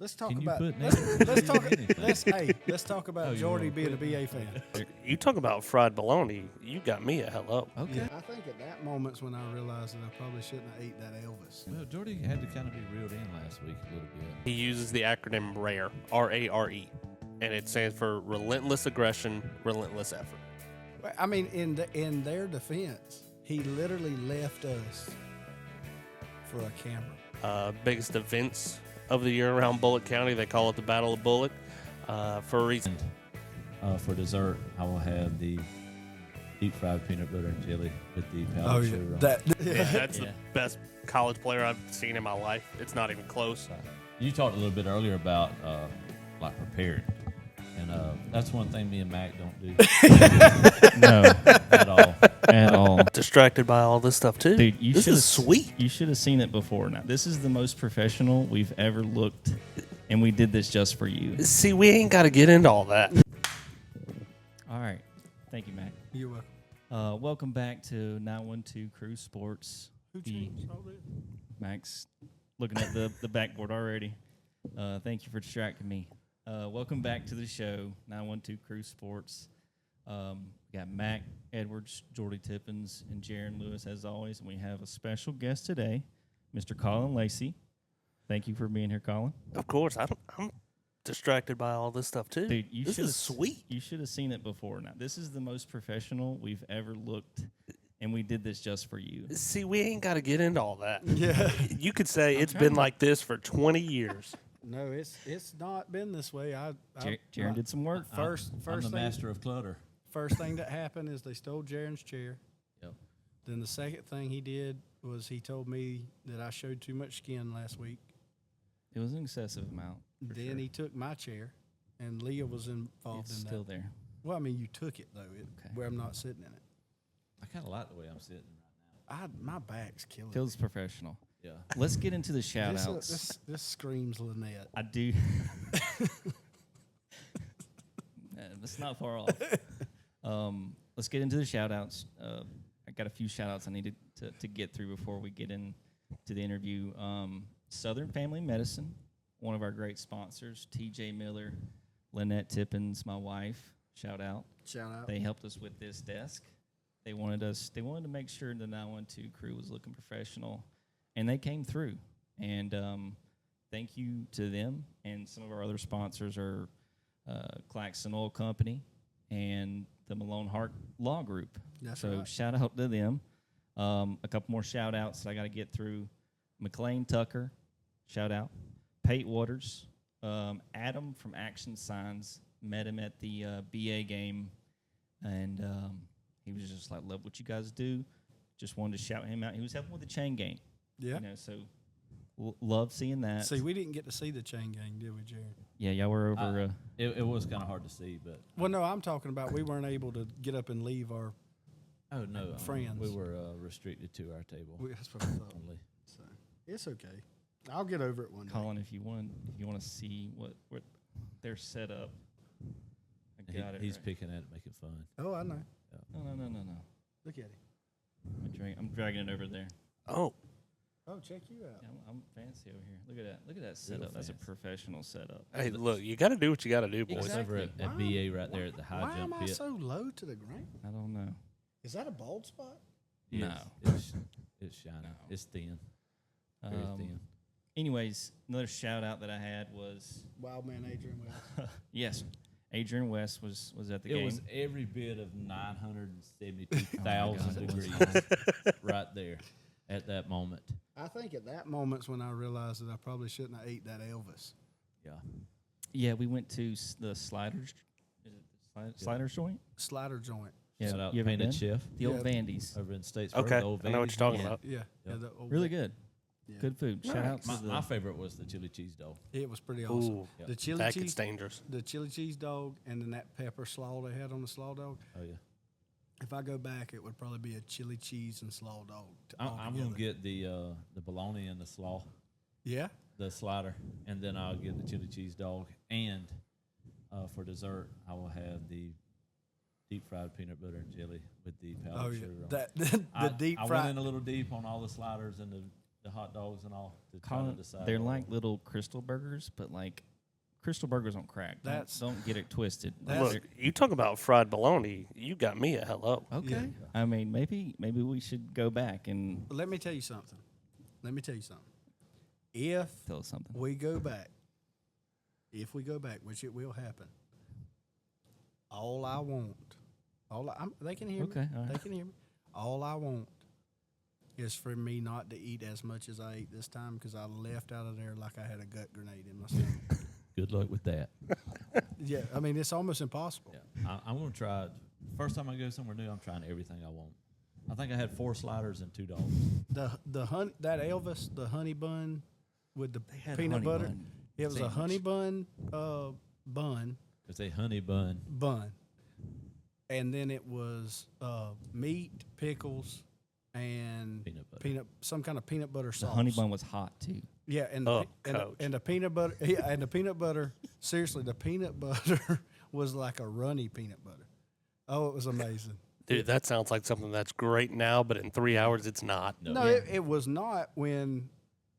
Let's talk Can you about. put Let's talk about Jordy being a BA fan. You talk about fried bologna. You got me a hello. Okay. Yeah, I think at that moment's when I realized that I probably shouldn't have ate that Elvis. Well, Jordy had to kind of be reeled in last week a little bit. He uses the acronym RARE, R-A-R-E, and it stands for Relentless Aggression, Relentless Effort. I mean, in their defense, he literally left us for a camera. Biggest events of the year around Bullock County. They call it the Battle of Bullock for a reason. For dessert, I will have the deep fried peanut butter and jelly with the powdered sugar. That's the best college player I've seen in my life. It's not even close. You talked a little bit earlier about like preparing, and that's one thing me and Mac don't do. No, at all. Distracted by all this stuff too. dude, this is sweet. You should have seen it before. Now, this is the most professional we've ever looked, and we did this just for you. See, we ain't got to get into all that. All right, thank you, Mac. You're welcome. Welcome back to 912 Crew Sports. Who changed all this? Max, looking at the backboard already. Thank you for distracting me. Welcome back to the show, 912 Crew Sports. We got Mac Edwards, Jordy Tippins, and Jarin Lewis as always, and we have a special guest today, Mr. Colin Lacy. Thank you for being here, Colin. Of course, I'm distracted by all this stuff too. Dude, this is sweet. You should have seen it before. Now, this is the most professional we've ever looked, and we did this just for you. See, we ain't got to get into all that. Yeah. You could say it's been like this for 20 years. No, it's not been this way. Jarin did some work. I'm the master of clutter. First thing that happened is they stole Jaren's chair. Yep. Then the second thing he did was he told me that I showed too much skin last week. It was an excessive amount. Then he took my chair, and Leah was involved It's in still that. there. Well, I mean, you took it though, where I'm not sitting in it. I kind of like the way I'm sitting right now. My back's killing. Feels professional. Yeah. Let's get into the shout-outs. This screams Lynette. I do. That's not far off. Let's get into the shout-outs. I got a few shout-outs I needed to get through before we get into the interview. Southern Family Medicine, one of our great sponsors, TJ Miller, Lynette Tippins, my wife, shout out. Shout out. They helped us with this desk. They wanted to make sure the 912 crew was looking professional, and they came through. And thank you to them. And some of our other sponsors are Claxon Oil Company and the Malone Hart Law Group. That's so right. shout out to them. A couple more shout outs that I got to get through. McLean Tucker, shout out. Pate Waters, Adam from Action Signs, met him at the BA game, and he was just like, love what you guys do. Just wanted to shout him out. He was helping with the chain gang. Yeah. You know, so love seeing that. See, we didn't get to see the chain gang, did we, Jared? Yeah, y'all were over. It was kind of hard to see, but Well, no, I'm talking about we weren't able to get up and leave our friends. we were restricted to our table. That's what I thought. Only. So, it's okay. I'll get over it one day. Colin, if you want to see what they're set up, I got it. He's right. picking at it, making fun. Oh, I know. No. Look at him. I'm dragging it over there. Oh, Check you out. Yeah, I'm fancy over here. Look at that setup. That's a professional setup. hey, look, you got to do what you got to do, boys. It's over at BA right there at the high Why jump am I pit. so low to the ground? I don't know. Is that a bald spot? No. It's shiny. No. It's thin. Very thin. Anyways, another shout out that I had was Wild man Adrian Wells. yes, Adrian West was at the It game. was every bit of 972,000 God, degrees right there at that moment. I think at that moment's when I realized that I probably shouldn't have ate that Elvis. Yeah. Yeah, we went to the Sliders. Is it the Sliders joint? Slider joint. Yeah, Shout out you ever Painted been? Chef The old Yeah. Vandy's. over in Statesboro. Okay, the old I know what Vandy's. you're talking Yeah. about. Yeah. Yep. The old Really good. Yeah. Good food. Shout out to My favorite was the chili cheese dog. It was pretty awesome. Ooh, The chili that cheese, gets dangerous. the chili cheese dog, and then that pepper slaw they had on the slaw dog. Oh yeah. If I go back, it would probably be a chili cheese and slaw dog. I'm gonna get the bologna and the slaw, Yeah. the slider, and then I'll get the chili cheese dog. And for dessert, I will have the deep fried peanut butter and jelly with the powdered sugar on. That the deep I fried. went in a little deep on all the sliders and the the hot dogs and all to try Colin, to decide. they're what I like want. little crystal burgers, but like crystal burgers on crack. That's- Don't get it twisted. That's- Look, you talk about fried bologna. You got me a hello. Okay. Yeah. I mean, maybe we should go back and Let me tell you something. If tell us something. we go back, which it will happen, all I want, they can hear Okay, me. all right. They can hear me. All I want is for me not to eat as much as I ate this time because I left out of there like I had a gut grenade in my stomach. Good luck with that. Yeah, I mean, it's almost impossible. Yeah, I'm gonna try it. First time I go somewhere new, I'm trying everything I want. I think I had 4 sliders and 2 dogs. The that Elvis, the honey bun with the had a peanut honey butter. bun It was a sandwich. honey bun bun. It's a honey bun. And then it was meat, pickles, and Peanut butter. some kind of peanut butter The sauce. honey bun was hot too. Yeah, and Oh, and, the, Coach. and the peanut butter. Yeah, and the peanut butter. Seriously, the peanut butter was like a runny peanut butter. Oh, it was amazing. Dude, that sounds like something that's great now, but in 3 hours, it's not. No, it was not when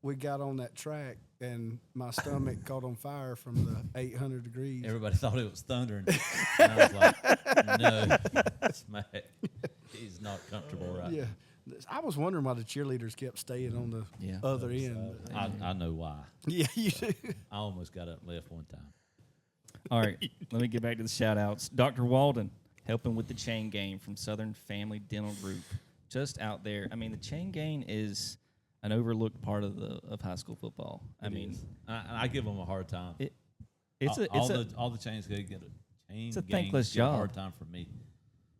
we got on that track and my stomach caught on fire from the 800 degrees. Everybody thought it was thundering. And I was like, no, smack. He's not comfortable right Yeah. I was wondering why the cheerleaders kept staying on the Yeah. other end. I know why. Yeah, you do. I almost got up and left one time. All right, let me get back to the shout outs. Dr. Walden helping with the chain game from Southern Family Dental Group. Just out there. I mean, the chain game is an overlooked part of high school football. I It mean, is. I give them a hard time. it's all the chains got to get a chain. it's a gang thankless give a job. hard time for me.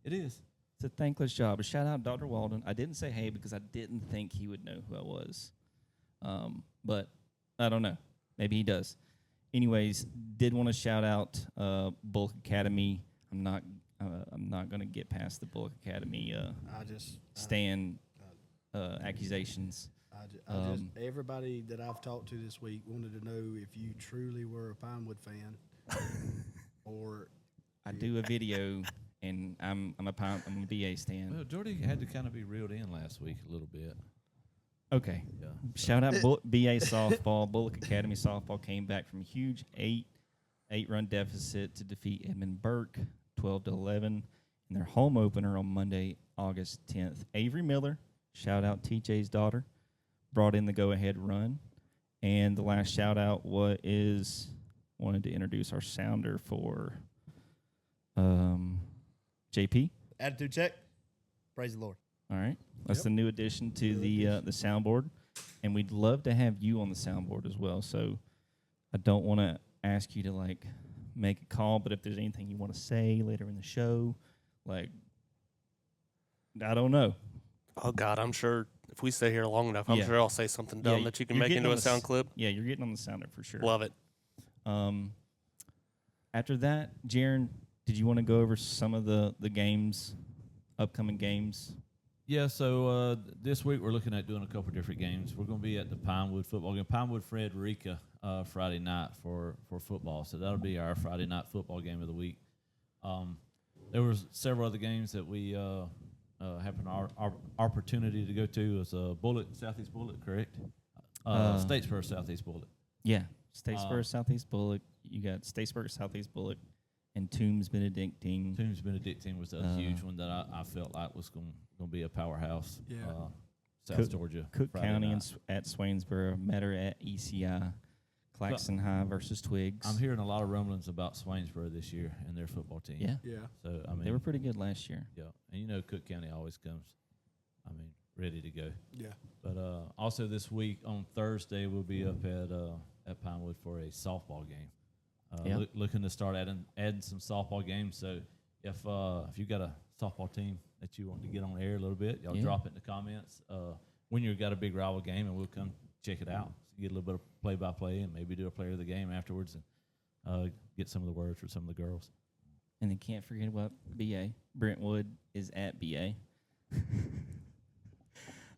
It is. It's a thankless job. A shout out Dr. Walden. I didn't say hey because I didn't think he would know who I was. But I don't know. Maybe he does. Anyways, did want to shout out Bullock Academy. I'm not going to get past the Bullock Academy stand accusations. Everybody that I've talked to this week wanted to know if you truly were a Pinewood fan, or I do a video, and I'm a BA stand. Well, Jordy had to kind of be reeled in last week a little bit. Okay. Yeah. Shout out BA softball. Bullock Academy softball came back from a huge 8-run deficit to defeat Edmund Burke 12-11 in their home opener on Monday, August 10th. Avery Miller, shout out TJ's daughter, brought in the go-ahead run. And the last shout out wanted to introduce our sounder for JP. Attitude check. Praise the Lord. All right. That's the new addition to the soundboard. And we'd love to have you on the soundboard as well. So I don't want to ask you to, like, make a call, but if there's anything you want to say later in the show, like, I don't know. Oh, God, I'm sure if we stay here long enough, I'm Yeah. sure I'll say something dumb Yeah, that you can you're make getting into on a the sound clip. Yeah, you're getting on the sounder for sure. Love it. After that, Jarin, did you want to go over some of the games, upcoming games? Yeah, so this week we're looking at doing a couple different games. We're going to be at the Pinewood football game, Pinewood Frederica, Friday night for football. So that'll be our Friday night football game of the week. There was several other games that we happened our opportunity to go to. It was Southeast Bullet, correct? Statesboro, Southeast Bullet. Yeah, Statesboro, Southeast Bullock. You got Statesboro, Southeast Bullock, and Toombs Benedictine. Toombs Benedictine was a huge one that I felt like was going to be a powerhouse. Yeah. South Georgia. Cook Friday County night. at Swainsboro, Metter at ECI, Claxton High versus Twigs. I'm hearing a lot of rumblings about Swainsboro this year and their football team. Yeah, yeah. So I mean, they were pretty good last year. Yeah, and you know Cook County always comes, ready to go. Yeah. But also this week on Thursday we'll be up at Pinewood for a softball game. Looking to start adding some softball games. So if you got a softball team that you want to get on air a little bit, y'all drop it in the comments when you've got a big rival game, and we'll come check it out. So get a little bit of play-by-play and maybe do a player of the game afterwards and get some of the words for some of the girls. And then can't forget about BA. Brentwood is at BA.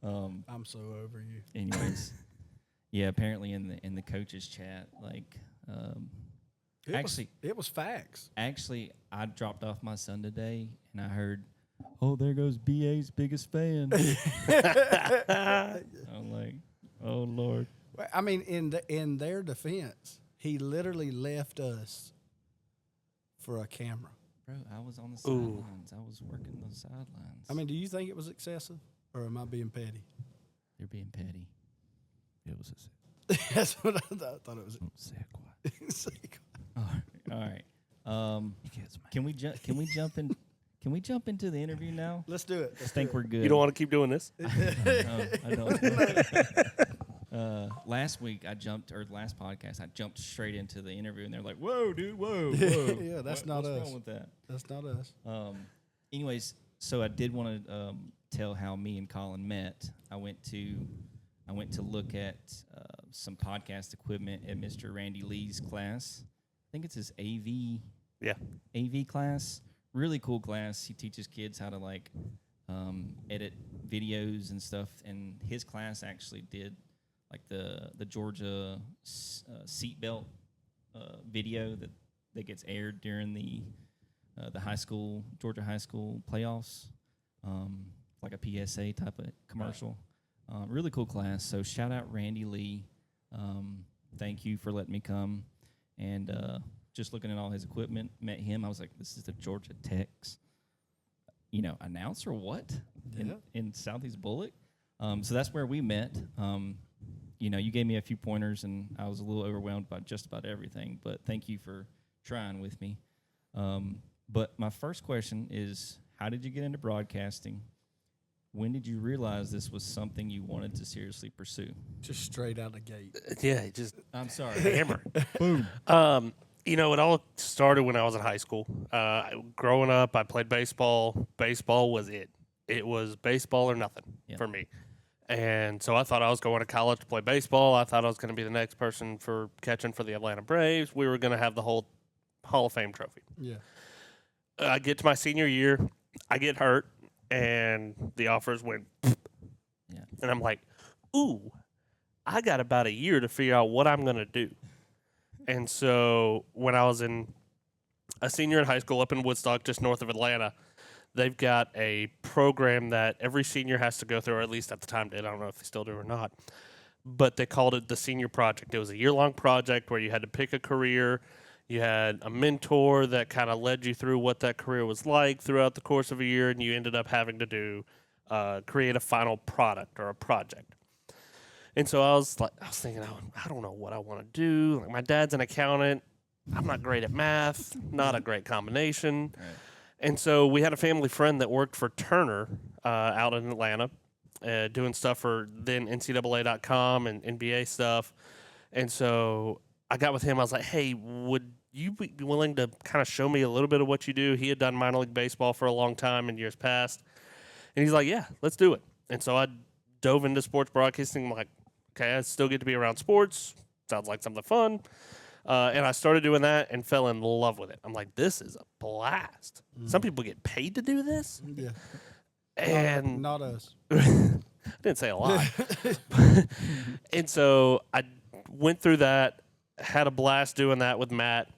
I'm so over you. Anyways, yeah. Apparently in the coaches chat, like, It was facts. actually, I dropped off my son today, and I heard, "Oh, there goes BA's biggest fan." I'm like, Oh Lord. Well, I mean, in their defense, he literally left us for a camera. Bro, I was on the Ooh. sidelines. I was working the sidelines. I mean, do you think it was excessive, or am I being petty? you're being petty. It was a That's what I thought it was. sad quiet. All right. Can we jump in? Can we jump into the interview now? Let's do it. I think we're good. You don't want to keep doing this? No, I don't. Last week last podcast, I jumped straight into the interview, and they're like, "Whoa, dude, whoa, whoa." Yeah, that's not what's us. wrong with that? That's not us. Anyways, so I did want to tell how me and Colin met. I went to look at some podcast equipment at Mr. Randy Lee's class. I think it's his AV class. Really cool class. He teaches kids how to edit videos and stuff. And his class actually did the Georgia seatbelt video that gets aired during the Georgia high school playoffs, like a PSA type of commercial. Really cool class. So shout out Randy Lee. Thank you for letting me come. And just looking at all his equipment, met him. I was like, this is the Georgia Tech's, announcer, what? Yeah. In Southeast Bullock. So that's where we met. You gave me a few pointers, and I was a little overwhelmed by just about everything. But thank you for trying with me. But my first question is, how did you get into broadcasting? When did you realize this was something you wanted to seriously pursue? Just straight out the gate. Yeah, just I'm sorry. hammer. Boom. It all started when I was in high school. Growing up, I played baseball. Baseball was it. It was baseball or nothing for me. And so I thought I was going to college to play baseball. I thought I was going to be the next person for catching for the Atlanta Braves. We were going to have the whole Hall of Fame trophy. Yeah. I get to my senior year. I get hurt, and the offers went. Yeah. And I'm like, ooh, I got about a year to figure out what I'm going to do. And so when I was a senior in high school up in Woodstock, just north of Atlanta, they've got a program that every senior has to go through, or at least at the time did. I don't know if they still do or not. But they called it the Senior Project. It was a year-long project where you had to pick a career. You had a mentor that kind of led you through what that career was like throughout the course of a year, and you ended up having to create a final product or a project. And so I was thinking, I don't know what I want to do. Like, my dad's an accountant. I'm not great at math. Not a great combination. Right. And so we had a family friend that worked for Turner out in Atlanta, doing stuff for then NCAA.com and NBA stuff. And so I got with him. I was like, hey, would you be willing to kind of show me a little bit of what you do? He had done minor league baseball for a long time in years past. And he's like, yeah, let's do it. And so I dove into sports broadcasting. I'm like, okay, I still get to be around sports. Sounds like something fun. And I started doing that and fell in love with it. I'm like, this is a blast. Some people get paid to do this. Yeah. And not us. I didn't say a lot. And so I went through that, had a blast doing that with Matt.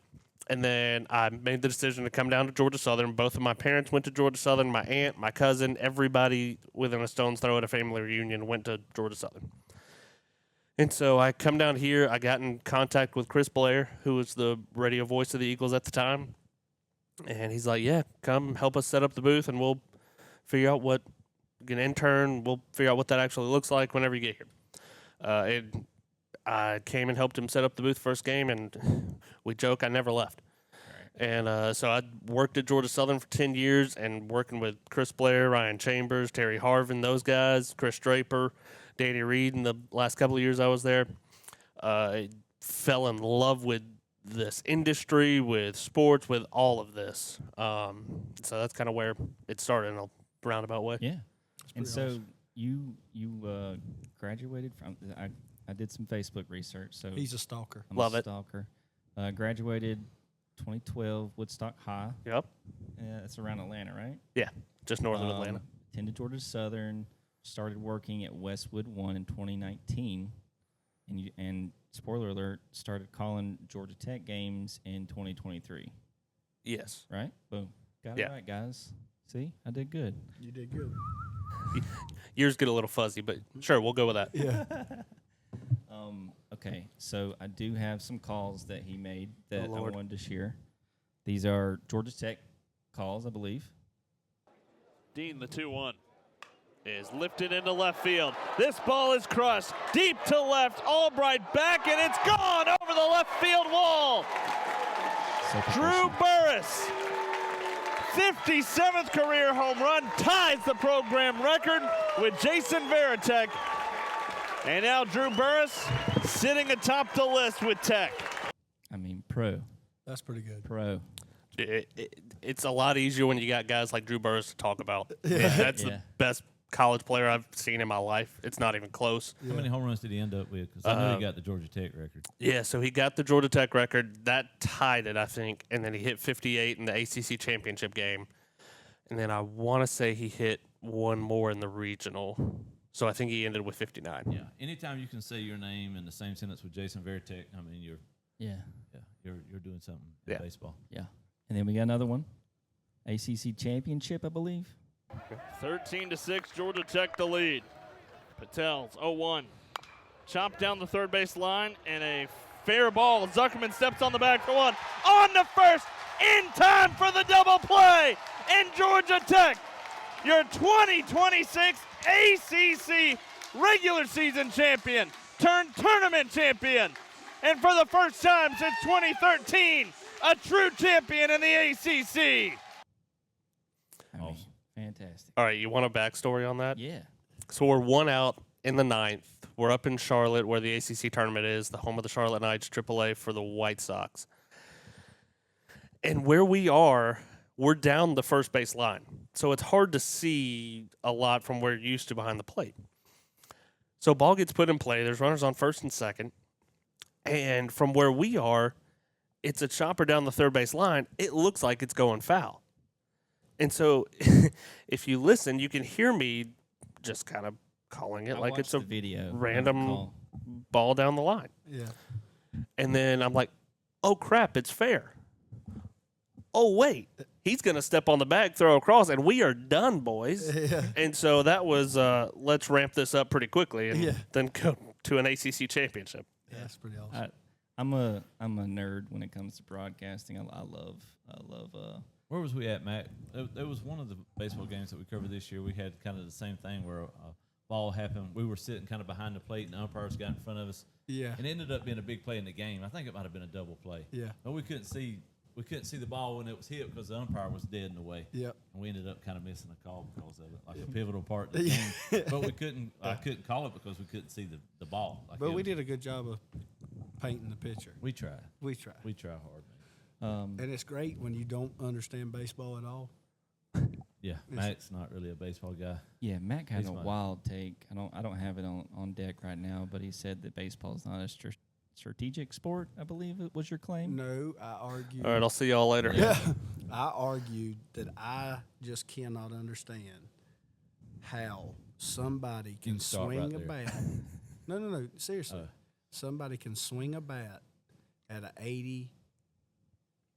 And then I made the decision to come down to Georgia Southern. Both of my parents went to Georgia Southern. My aunt, my cousin, everybody within a stone's throw at a family reunion went to Georgia Southern. And so I come down here. I got in contact with Chris Blair, who was the radio voice of the Eagles at the time. And he's like, yeah, come help us set up the booth, and we'll figure out what – get an intern. We'll figure out what that actually looks like whenever you get here. And I came and helped him set up the booth first game, and we joke I never left. Right. And so I worked at Georgia Southern for 10 years, and working with Chris Blair, Ryan Chambers, Terry Harvin, those guys, Chris Draper, Danny Reed in the last couple of years I was there. I fell in love with this industry, with sports, with all of this. So that's kind of where it started in a roundabout way. Yeah. And so awesome. you graduated from I did some Facebook research. So He's a stalker. I'm Love a it. stalker. Graduated 2012 Woodstock High. Yep. That's around Atlanta, right? Yeah, just north of Atlanta. Attended Georgia Southern. Started working at Westwood 1 in 2019, and spoiler alert, started calling Georgia Tech games in 2023. Yes. Right? Boom. Got Yeah. it right, guys. See, I did good. You did good. Yours get a little fuzzy, but sure, we'll go with that. Yeah. Okay, so I do have some calls that he made that I Lord. wanted to share. These are Georgia Tech calls, I believe. Dean, the 2-1, is lifted into left field. This ball is crushed deep to left. Albright back, and it's gone over the left field wall. So Drew Burris, 57th career home run, ties the program record with Jason Varitek. And now Drew Burris sitting atop the list with Tech. I mean, pro. That's pretty good. Pro. It's a lot easier when you got guys like Drew Burris to talk about. That's the best college player I've seen in my life. It's not even close. How many home runs did he end up with? Because I know he got the Georgia Tech record. Yeah, so he got the Georgia Tech record. That tied it, I think, and then he hit 58 in the ACC championship game. And then I want to say he hit one more in the regional. So I think he ended with 59. Yeah. Anytime you can say your name in the same sentence with Jason Varitek, I mean, you're doing something in baseball. Yeah. And then we got another one. ACC championship, I believe. 13-6, Georgia Tech the lead. Patel's 0-1. Chopped down the third base line, and a fair ball. Zuckerman steps on the back for one. On to first, in time for the double play. And Georgia Tech, your 2026 ACC regular season champion, turned tournament champion. And for the first time since 2013, a true champion in the ACC. I mean, fantastic. All right, you want a backstory on that? Yeah. So we're one out in the ninth. We're up in Charlotte where the ACC tournament is, the home of the Charlotte Knights, AAA for the White Sox. And where we are, we're down the first base line. So it's hard to see a lot from where you're used to behind the plate. So ball gets put in play. There's runners on first and second. And from where we are, it's a chopper down the third base line. It looks like it's going foul. And so if you listen, you can hear me just kind of calling it I like it's a watched the video random call. ball down the line. Yeah. And then I'm like, oh, crap, it's fair. Oh, wait, he's going to step on the bag, throw across, and we are done, boys. Yeah. And so that was, let's ramp this up pretty quickly and Yeah. then go to an ACC championship. Yeah, that's pretty awesome. I'm a nerd when it comes to broadcasting. I love Where was we at, Matt? There was one of the baseball games that we covered this year. We had kind of the same thing where a ball happened. We were sitting kind of behind the plate, and the umpires got in front of us. Yeah. And it ended up being a big play in the game. I think it might have been a double play. Yeah. But we couldn't see the ball when it was hit because the umpire was dead in the way. Yep. And we ended up kind of missing a call because of it, like a pivotal part of the game. But I couldn't call it because we couldn't see the ball. Like But we did a good job of painting the picture. We tried. We tried. We try hard, man. And it's great when you don't understand baseball at all. Yeah, Matt's not really a baseball guy. Yeah, Mac has He's a fine. wild take. I don't have it on deck right now, but he said that baseball is not a strategic sport, I believe it was your claim. No, I argued. All right, I'll see y'all later. Yeah. I argued that I just cannot understand how somebody can start swing right a there. bat. No, seriously. Somebody can swing a bat at a 80,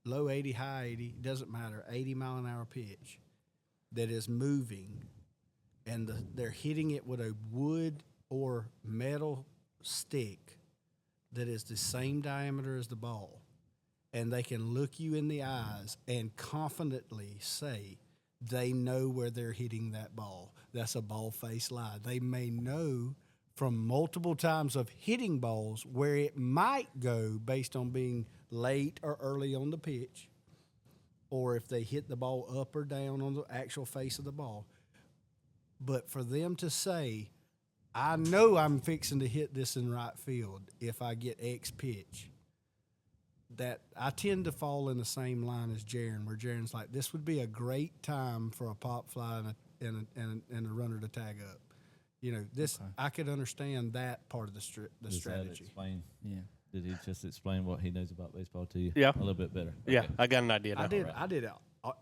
low 80, high 80, doesn't matter, 80-mile-an-hour pitch that is moving, and they're hitting it with a wood or metal stick that is the same diameter as the ball, and they can look you in the eyes and confidently say they know where they're hitting that ball. That's a ball-face lie. They may know from multiple times of hitting balls where it might go based on being late or early on the pitch, or if they hit the ball up or down on the actual face of the ball. But for them to say, I know I'm fixing to hit this in right field if I get X pitch, that I tend to fall in the same line as Jarin, where Jarin's like, this would be a great time for a pop fly and a runner to tag up. You know, this I could understand that part of the Does that strategy. explain? Yeah. Did he just explain what he knows about baseball to you? Yeah. A little bit better. Yeah, Okay. I got an idea now.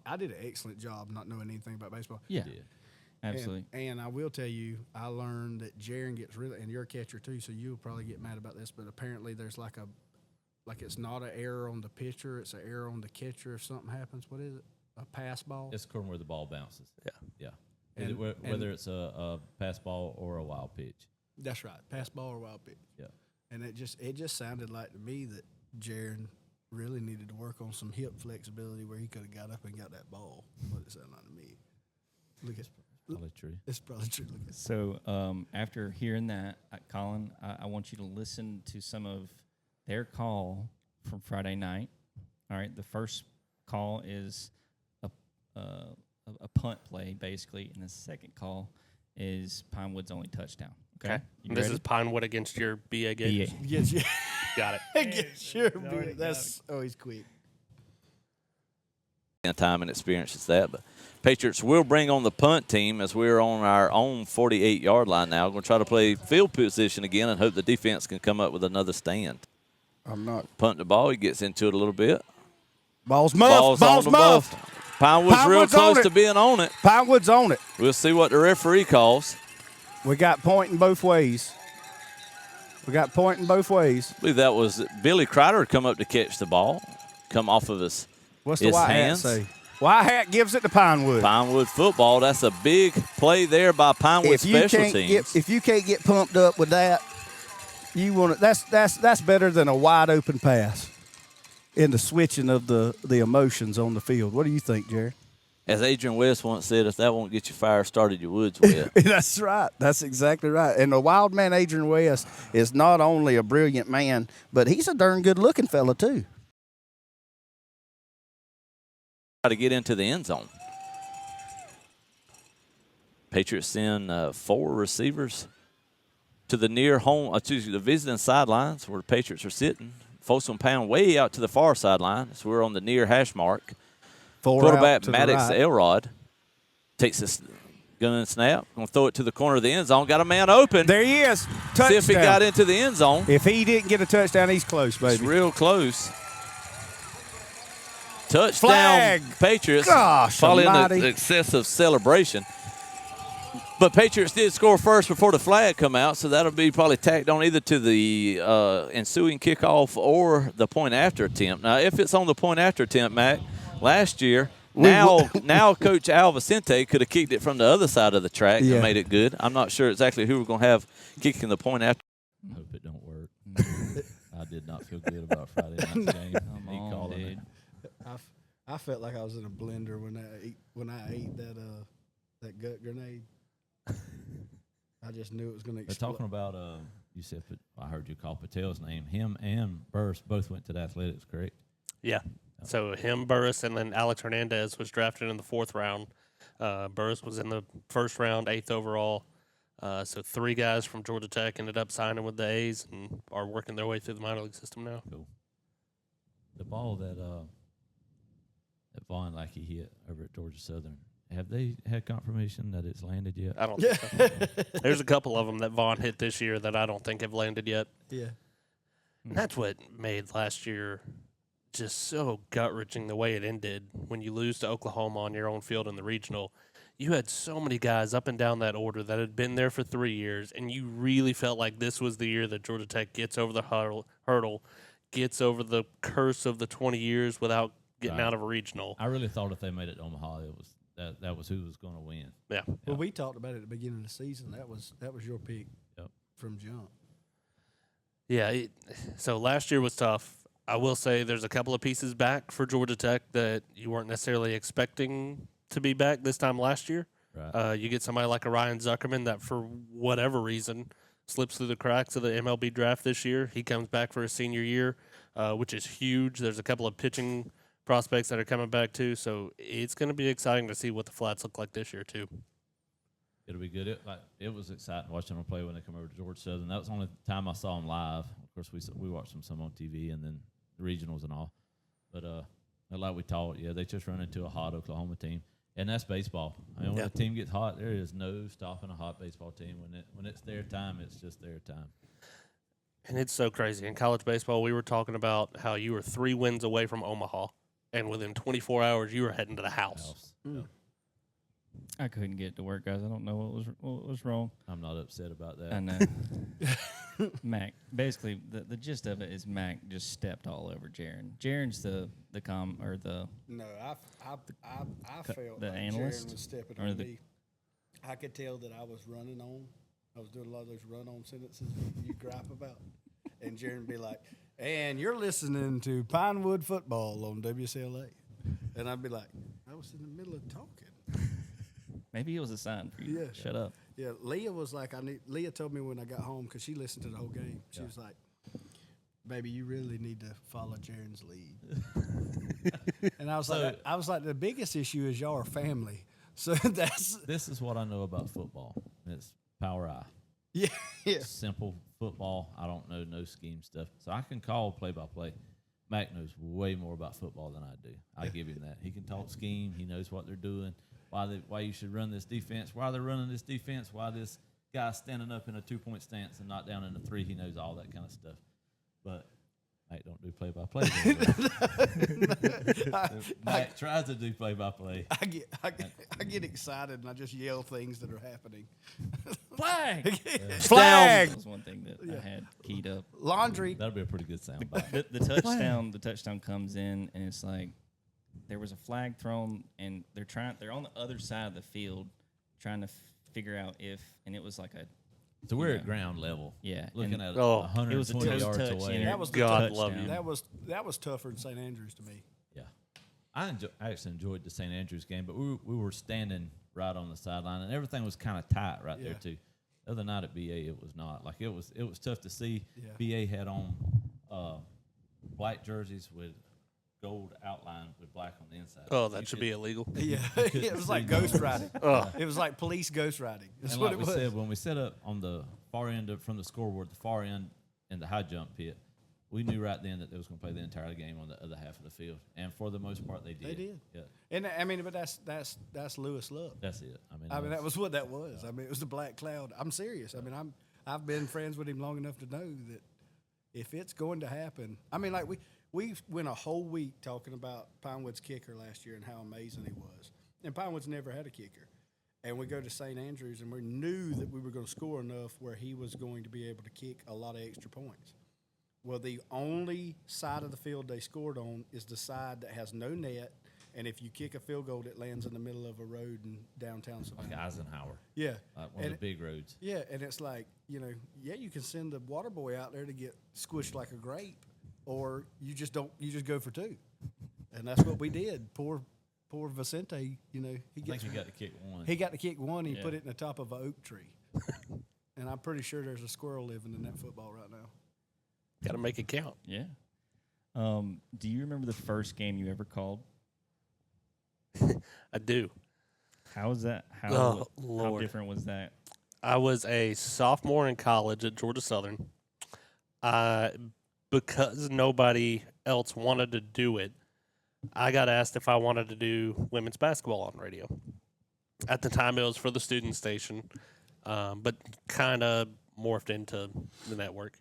I did an excellent job not knowing anything about baseball. Yeah. Yeah. Absolutely. And I will tell you, I learned that Jarin gets really, and you're a catcher too, so you'll probably get mad about this, but apparently there's like it's not an error on the pitcher, it's an error on the catcher if something happens. What is it? A pass ball? It's according where the ball bounces. Yeah. Yeah. And- Whether it's a pass ball or a wild pitch. That's right. Pass ball or wild pitch. Yeah. And it just sounded like to me that Jarin really needed to work on some hip flexibility where he could have got up and got that ball. What it sounded like to me. Look, it's Probably true. It's probably true. Look, So after hearing that, Colin, I want you to listen to some of their call from Friday night. All right, the first call is a punt play, basically, and the second call is Pinewood's only touchdown. Okay. This is Pinewood against your BA Gators. yes, yeah. Got it. Sure. That's always quick. Time and experience is that, but Patriots will bring on the punt team as we're on our own 48-yard line now. We're going to try to play field position again and hope the defense can come up with another stand. I'm not. Punt the ball. He gets into it a little bit. Ball's muffed. Ball's on the muffed. Pinewood's real close to being on it. Pinewood's on it. We'll see what the referee calls. We got pointing both ways. I believe that was Billy Crider come up to catch the ball, come off of his What's the his white hands. hat say? White hat gives it to Pinewood. Pinewood football. That's a big play there by Pinewood special teams. If you can't get pumped up with that, you want to. That's better than a wide open pass. In the switching of the emotions on the field. What do you think, Jared? As Adrian West once said, if that won't get your fire started, your wood's wet. That's right. That's exactly right. And the wild man, Adrian West, is not only a brilliant man, but he's a darn good-looking fella, too. To get into the end zone. Patriots send 4 receivers to the near home, the visiting sidelines where the Patriots are sitting. Folsom Pound way out to the far sideline. So we're on the near hash mark. Quarterback Maddox Elrod takes this gun and snap. Going to throw it to the corner of the end zone. Got a man open. There he is. Touchdown. See if he got into the end zone. If he didn't get a touchdown, he's close, baby. It's real close. Touchdown, Flag. Patriots. Gosh probably almighty. in the excessive celebration. But Patriots did score first before the flag come out, so that'll be probably tacked on either to the ensuing kickoff or the point after attempt. Now, if it's on the point after attempt, Mac, last year, now Coach Al Vicente could have kicked it from the other side of the track and made it good. I'm not sure exactly who we're going to have kicking the point after. I hope it don't work. I did not feel good about Friday night's game. Me calling it. I felt like I was in a blender when I ate that gut grenade. I just knew it was going to explode. Talking about, you said, I heard you call Patel's name. Him and Burris both went to the athletics, correct? Yeah. So him, Burris, and then Alex Hernandez was drafted in the 4th round. Burris was in the 1st round, 8th overall. So 3 guys from Georgia Tech ended up signing with the A's and are working their way through the minor league system now. Cool. The ball that Vaughn Lackey hit over at Georgia Southern, have they had confirmation that it's landed yet? I don't think so. There's a couple of them that Vaughn hit this year that I don't think have landed yet. Yeah. And that's what made last year just so gut-wrenching the way it ended. When you lose to Oklahoma on your own field in the regional, you had so many guys up and down that order that had been there for 3 years, and you really felt like this was the year that Georgia Tech gets over the hurdle, gets over the curse of the 20 years without getting out of a regional. I really thought if they made it to Omaha, it was that was who was going to win. Yeah. Well, we talked about it at the beginning of the season. That was your pick from jump. Yeah. So last year was tough. I will say there's a couple of pieces back for Georgia Tech that you weren't necessarily expecting to be back this time last year. Right. You get somebody like a Ryan Zuckerman that, for whatever reason, slips through the cracks of the MLB draft this year. He comes back for his senior year, which is huge. There's a couple of pitching prospects that are coming back too, so it's going to be exciting to see what the Flats look like this year too. It'll be good. It was exciting watching them play when they come over to Georgia Southern. That was the only time I saw them live. Of course, we watched them some on TV and then the regionals and all. But like we talked, they just run into a hot Oklahoma team, and that's baseball. I mean, when a team gets hot, there is no stopping a hot baseball team. When it's their time, it's just their time. And it's so crazy. In college baseball, we were talking about how you were 3 wins away from Omaha, and within 24 hours, you were heading to the house. I couldn't get to work, guys. I don't know what was wrong. I'm not upset about that. I know. Mac, basically, the gist of it is Mac just stepped all over Jarin. Jarin's the No, I felt the like analyst Jarin was stepping or on the- me. I could tell that I was running on. I was doing a lot of those run-on sentences you gripe about. and Jarin would be like, and you're listening to Pinewood Football on WCLA. And I'd be like, I was in the middle of talking. Maybe it was a sign for you. Yeah. Shut up. Yeah, Leah was like, Leah told me when I got home, because she listened to the whole game. She was like, baby, you really need to follow Jaren's lead. And I was like, the biggest issue is y'all are family. So This is what I know about football. It's power eye. yeah. Simple football. I don't know no scheme stuff. So I can call play-by-play. Mac knows way more about football than I do. I give him that. He can talk scheme. He knows what they're doing, why you should run this defense, why they're running this defense, why this guy's standing up in a 2-point stance and not down in a 3. He knows all that kind of stuff. But Mac don't do play-by-play. Mac tries to do play-by-play. I get excited and I just yell things that are happening. Flag! Flag! That was one thing that I had keyed up. Laundry. That'll be a pretty good sound bite. The touchdown comes in, and it's like there was a flag thrown, and they're on the other side of the field trying to figure out and it was like a. So we're at ground level. Yeah, looking and at it was a 120 touch, yards touch, away. and That was the God touchdown. love you. That was tougher than St. Andrews to me. Yeah, I actually enjoyed the St. Andrews game, but we were standing right on the sideline, and everything was kind of tight right there too. The other night at BA, it was not. Like it was tough to see. Yeah. BA had on black jerseys with gold outline with black on the inside. Oh, that should be illegal. Yeah, it was like ghost riding. It was like police ghost riding. That's And what like it we was. said, when we set up on the far end from the scoreboard, the far end in the high jump pit, we knew right then that they was going to play the entire game on the other half of the field, and for the most part, they did. They did. Yeah, And I mean, but that's Lewis Love. that's it. I mean, that was what that was. I mean, it was the black cloud. I'm serious. I mean, I've been friends with him long enough to know that if it's going to happen, I mean, like we went a whole week talking about Pinewood's kicker last year and how amazing he was. And Pinewood's never had a kicker. And we go to St. Andrews, and we knew that we were going to score enough where he was going to be able to kick a lot of extra points. Well, the only side of the field they scored on is the side that has no net, and if you kick a field goal, it lands in the middle of a road in downtown Savannah. like Eisenhower, Yeah. like one of the big roads. Yeah, and it's like, you can send the water boy out there to get squished like a grape, or you just go for 2. And that's what we did. Poor Vicente, he I think he got to kick one. he got to kick one, he Yeah. put it in the top of an oak tree. And I'm pretty sure there's a squirrel living in that football right now. Got to make it count. Yeah. Do you remember the first game you ever called? I do. How was that? How Oh, Lord. different was that? I was a sophomore in college at Georgia Southern. Because nobody else wanted to do it, I got asked if I wanted to do women's basketball on radio. At the time, it was for the student station, but kind of morphed into the network.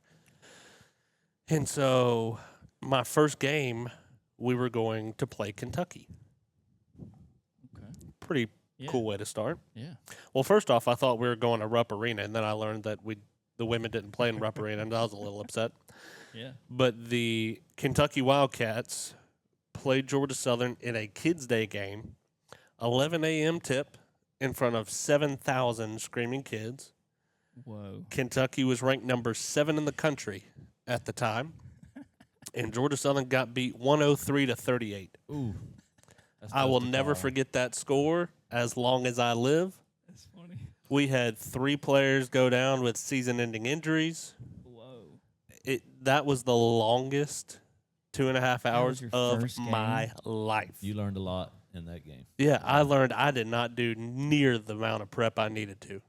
And so my first game, we were going to play Kentucky. Okay. Pretty Yeah. cool way to start. Yeah. Well, first off, I thought we were going to Rupp Arena, and then I learned that the women didn't play in Rupp Arena, and I was a little upset. Yeah. But the Kentucky Wildcats played Georgia Southern in a Kids' Day game, 11 a.m. tip in front of 7,000 screaming kids. Whoa. Kentucky was ranked number 7 in the country at the time, and Georgia Southern got beat 103-38. Ooh, that's I tough will to never call. forget that score as long as I live. That's funny. We had 3 players go down with season-ending injuries. Whoa. That was the longest 2.5 hours your of first game? my life. You learned a lot in that game. Yeah, I learned I did not do near the amount of prep I needed to.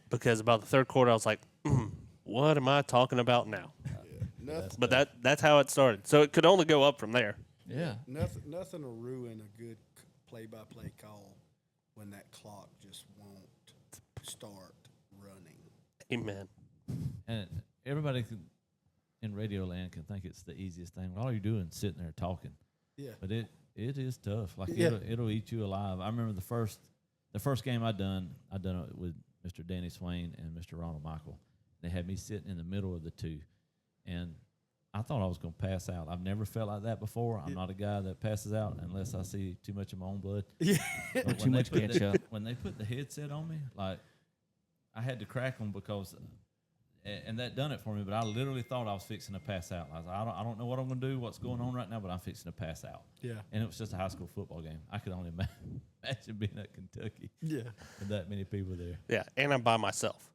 Because about the third quarter, I was like, what am I talking about now? But that's how it started. So it could only go up from there. Yeah. Nothing will ruin a good play-by-play call when that clock just won't start running. Amen. And everybody in radio land can think it's the easiest thing. All you're doing is sitting there talking. Yeah. But it is tough. Like Yeah. it'll eat you alive. I remember the first game I done it with Mr. Danny Swain and Mr. Ronald Michael. They had me sitting in the middle of the two, and I thought I was going to pass out. I've never felt like that before. I'm not a guy that passes out unless I see too much of my own blood. Yeah. But Too much ketchup. when they put the headset on me, like I had to crack them because and that done it for me. But I literally thought I was fixing to pass out. I was like, I don't know what I'm going to do, what's going on right now, but I'm fixing to pass out. Yeah. And it was just a high school football game. I could only imagine being at Kentucky. Yeah. With that many people there. Yeah, and I'm by myself.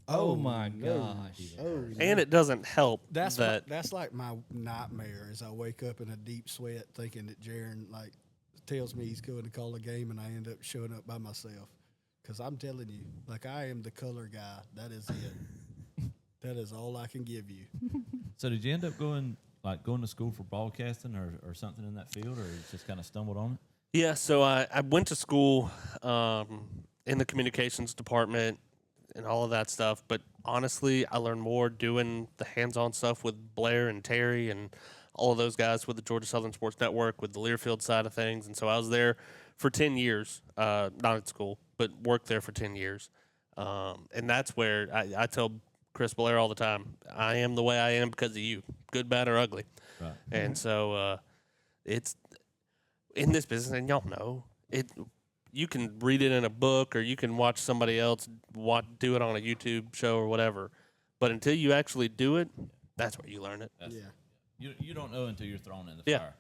Oh my gosh. Oh, And it doesn't help that's that that's like my nightmare. Is I wake up in a deep sweat thinking that Jarin like tells me he's going to call a game, and I end up showing up by myself. Because I'm telling you, like, I am the color guy. That is it. That is all I can give you. So did you end up going to school for broadcasting or something in that field, or you just kind of stumbled on it? Yeah, so I went to school in the communications department and all of that stuff. But honestly, I learned more doing the hands-on stuff with Blair and Terry and all of those guys with the Georgia Southern Sports Network, with the Learfield side of things. And so I was there for 10 years, not at school, but worked there for 10 years. And that's where I tell Chris Blair all the time, I am the way I am because of you, good, bad, or ugly. Right. And so it's in this business, and y'all know, you can read it in a book or you can watch somebody else do it on a YouTube show or whatever. But until you actually do it, that's where you learn it. You don't know until you're thrown in the Yeah. fire.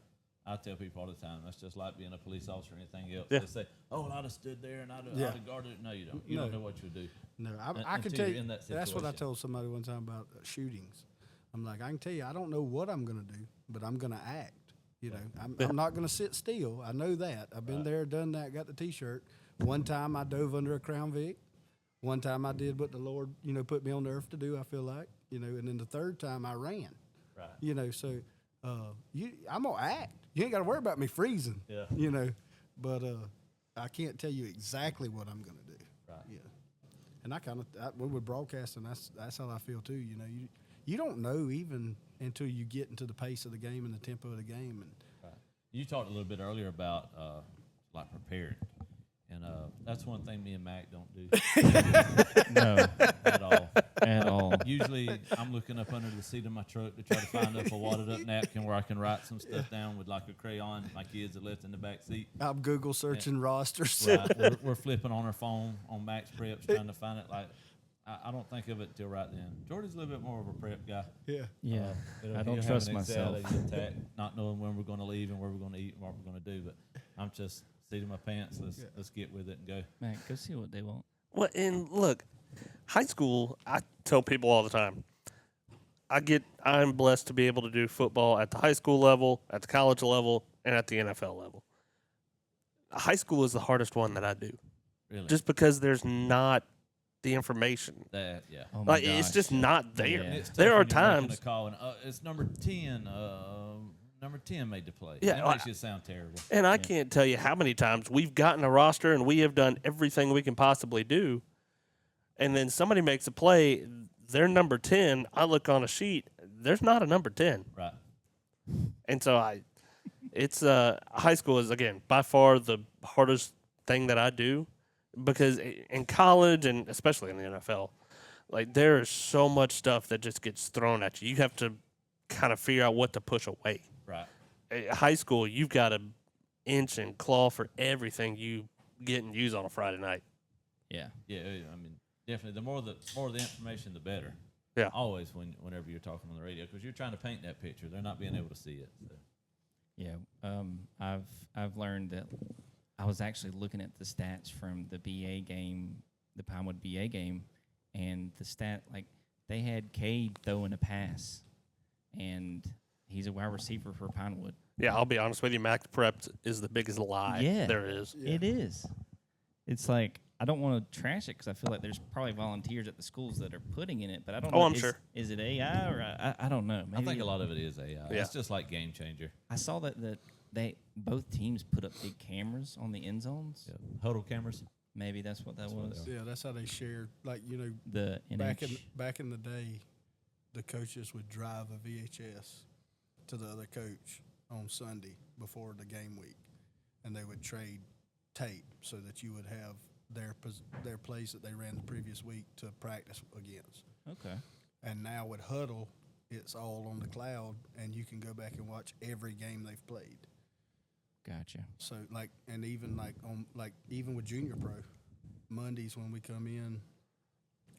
I tell people all the time, that's just like being a police officer or anything else. Yeah. They say, "Oh, I'd have stood there and I'd have guarded it." No, you don't. You don't know what you would do. No, I can until tell you're you. in that That's what I situation. told somebody one time about shootings. I'm like, I can tell you, I don't know what I'm going to do, but I'm going to act. You know, I'm not going to sit still. I know that. I've been there, done that, got the T-shirt. One time I dove under a Crown Vic. One time I did what the Lord, put me on the earth to do, I feel like. And then the third time I ran. Right. So I'm going to act. You ain't got to worry about me freezing. Yeah. But I can't tell you exactly what I'm going to do. Right. Yeah. And I kind of, with broadcasting, that's how I feel too. You don't know even until you get into the pace of the game and the tempo of the game. And Right. You talked a little bit earlier about like preparing, and that's one thing me and Mac don't do. No, At all. at all. Usually, I'm looking up under the seat of my truck to try to find up a wadded up napkin where I can write some stuff down with like a crayon my kids have left in the back seat. I'm Google searching rosters. Right. We're flipping on our phone on Max Preps trying to find it. Like I don't think of it till right then. Jordy's a little bit more of a prep guy. Yeah. Yeah, He'll I don't have trust an Excel myself. that he's attacked, not knowing when we're going to leave and where we're going to eat and what we're going to do. But I'm just seat in my pants. Let's get with it and go. Man, go see what they want. Well, and look, high school, I tell people all the time, I'm blessed to be able to do football at the high school level, at the college level, and at the NFL level. High school is the hardest one that I do, Really. just because there's not the information. That, yeah. Oh my Like, it's gosh. just not there. Yeah. It's tough There are when you're making times. a call and, it's number 10. Number 10 made the play. Yeah, That makes you sound terrible. And I can't tell you how many times we've gotten a roster and we have done everything we can possibly do. And then somebody makes a play, they're number 10. I look on a sheet, there's not a number 10. Right. And so it's high school is, again, by far the hardest thing that I do, because in college and especially in the NFL, like, there is so much stuff that just gets thrown at you. You have to kind of figure out what to push away. Right. At high school, you've got to inch and claw for everything you get and use on a Friday night. Yeah. Yeah. I mean, definitely. The more the information, the better. Yeah. Always whenever you're talking on the radio, because you're trying to paint that picture. They're not being able to see it. So. Yeah. I've learned that I was actually looking at the stats from the BA game, the Pinewood BA game, and the stat, like, they had Cade throwing a pass, and he's a wide receiver for Pinewood. Yeah, I'll be honest with you, Max Prep is the biggest lie there is. It is. It's like, I don't want to trash it because I feel like there's probably volunteers at the schools that are putting in it, but I don't know. I'm sure. Is it AI or I don't know. I think a lot of it is AI. Yeah. It's just like Game Changer. I saw that they both teams put up big cameras on the end zones. Yeah. Huddle cameras. Maybe that's what that was. Yeah, that's how they shared. Like, The back in the day, the coaches would drive a VHS to the other coach on Sunday before the game week, and they would trade tape so that you would have their plays that they ran the previous week to practice against. Okay. And now with Huddle, it's all on the cloud, and you can go back and watch every game they've played. Gotcha. So even with Junior Pro, Mondays when we come in,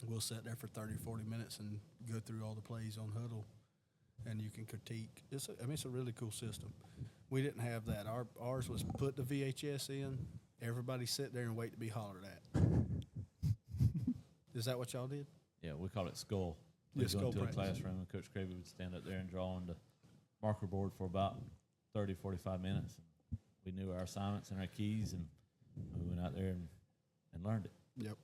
we'll sit there for 30, 40 minutes and go through all the plays on huddle, and you can critique. It's a really cool system. We didn't have that. Ours was put the VHS in, everybody sit there and wait to be hollered at. Is that what y'all did? Yeah, we call it skull. Yeah, We'd go skull into a practice. classroom, and Coach Cravey would stand up there and draw on the marker board for about 30, 45 minutes. We knew our assignments and our keys, and we went out there and learned it. Yep.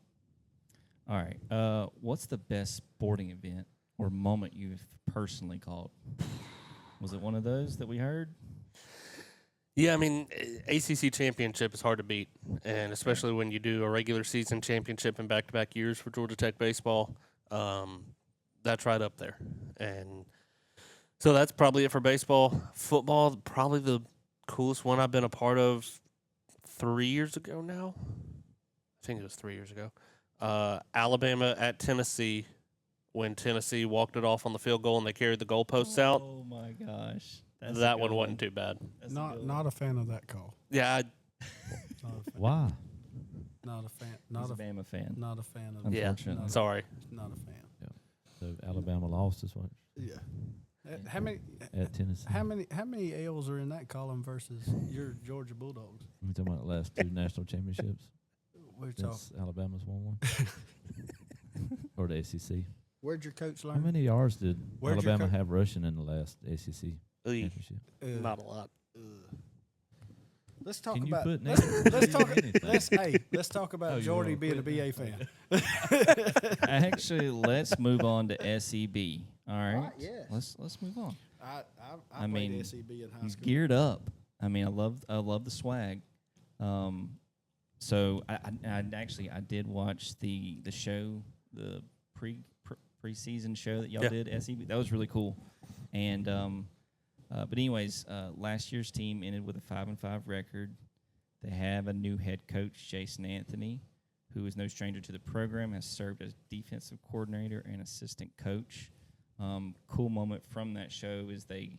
All right. What's the best sporting event or moment you've personally called? Was it one of those that we heard? Yeah, I mean, ACC championship is hard to beat, and especially when you do a regular season championship in back-to-back years for Georgia Tech baseball, that's right up there. And so that's probably it for baseball. Football, probably the coolest one I've been a part of 3 years ago now. I think it was 3 years ago. Alabama at Tennessee, when Tennessee walked it off on the field goal and they carried the goalposts out. Oh, my gosh. That one wasn't too bad. Not a fan of that call. Yeah, Not a fan. Why? Not a fan. He's a Bama fan. Not a fan of yeah. Unfortunately. Sorry. Not a fan. So Alabama lost this one Yeah. How many? at Tennessee. How many L's are in that column versus your Georgia Bulldogs? You talking about the last two national championships We're talking. since Alabama's won one, or the ACC. Where'd your coach How learn? many yards did Where'd your Alabama co- have rushing in the last ACC championship? Not a lot. Let's talk Can you about. put Let's talk. anything? Let's talk about Oh, you Jordy wanna being a quit? BA fan. Actually, let's move on to SEB. All right. All right, yes. Let's move on. I I mean, played SEB in high He's school. geared up. I mean, I love the swag. So I did watch the show, the preseason show that y'all Yeah. did SEB. That was really cool. And but anyways, last year's team ended with a 5-5 record. They have a new head coach, Jason Anthony, who is no stranger to the program, has served as defensive coordinator and assistant coach. Cool moment from that show is they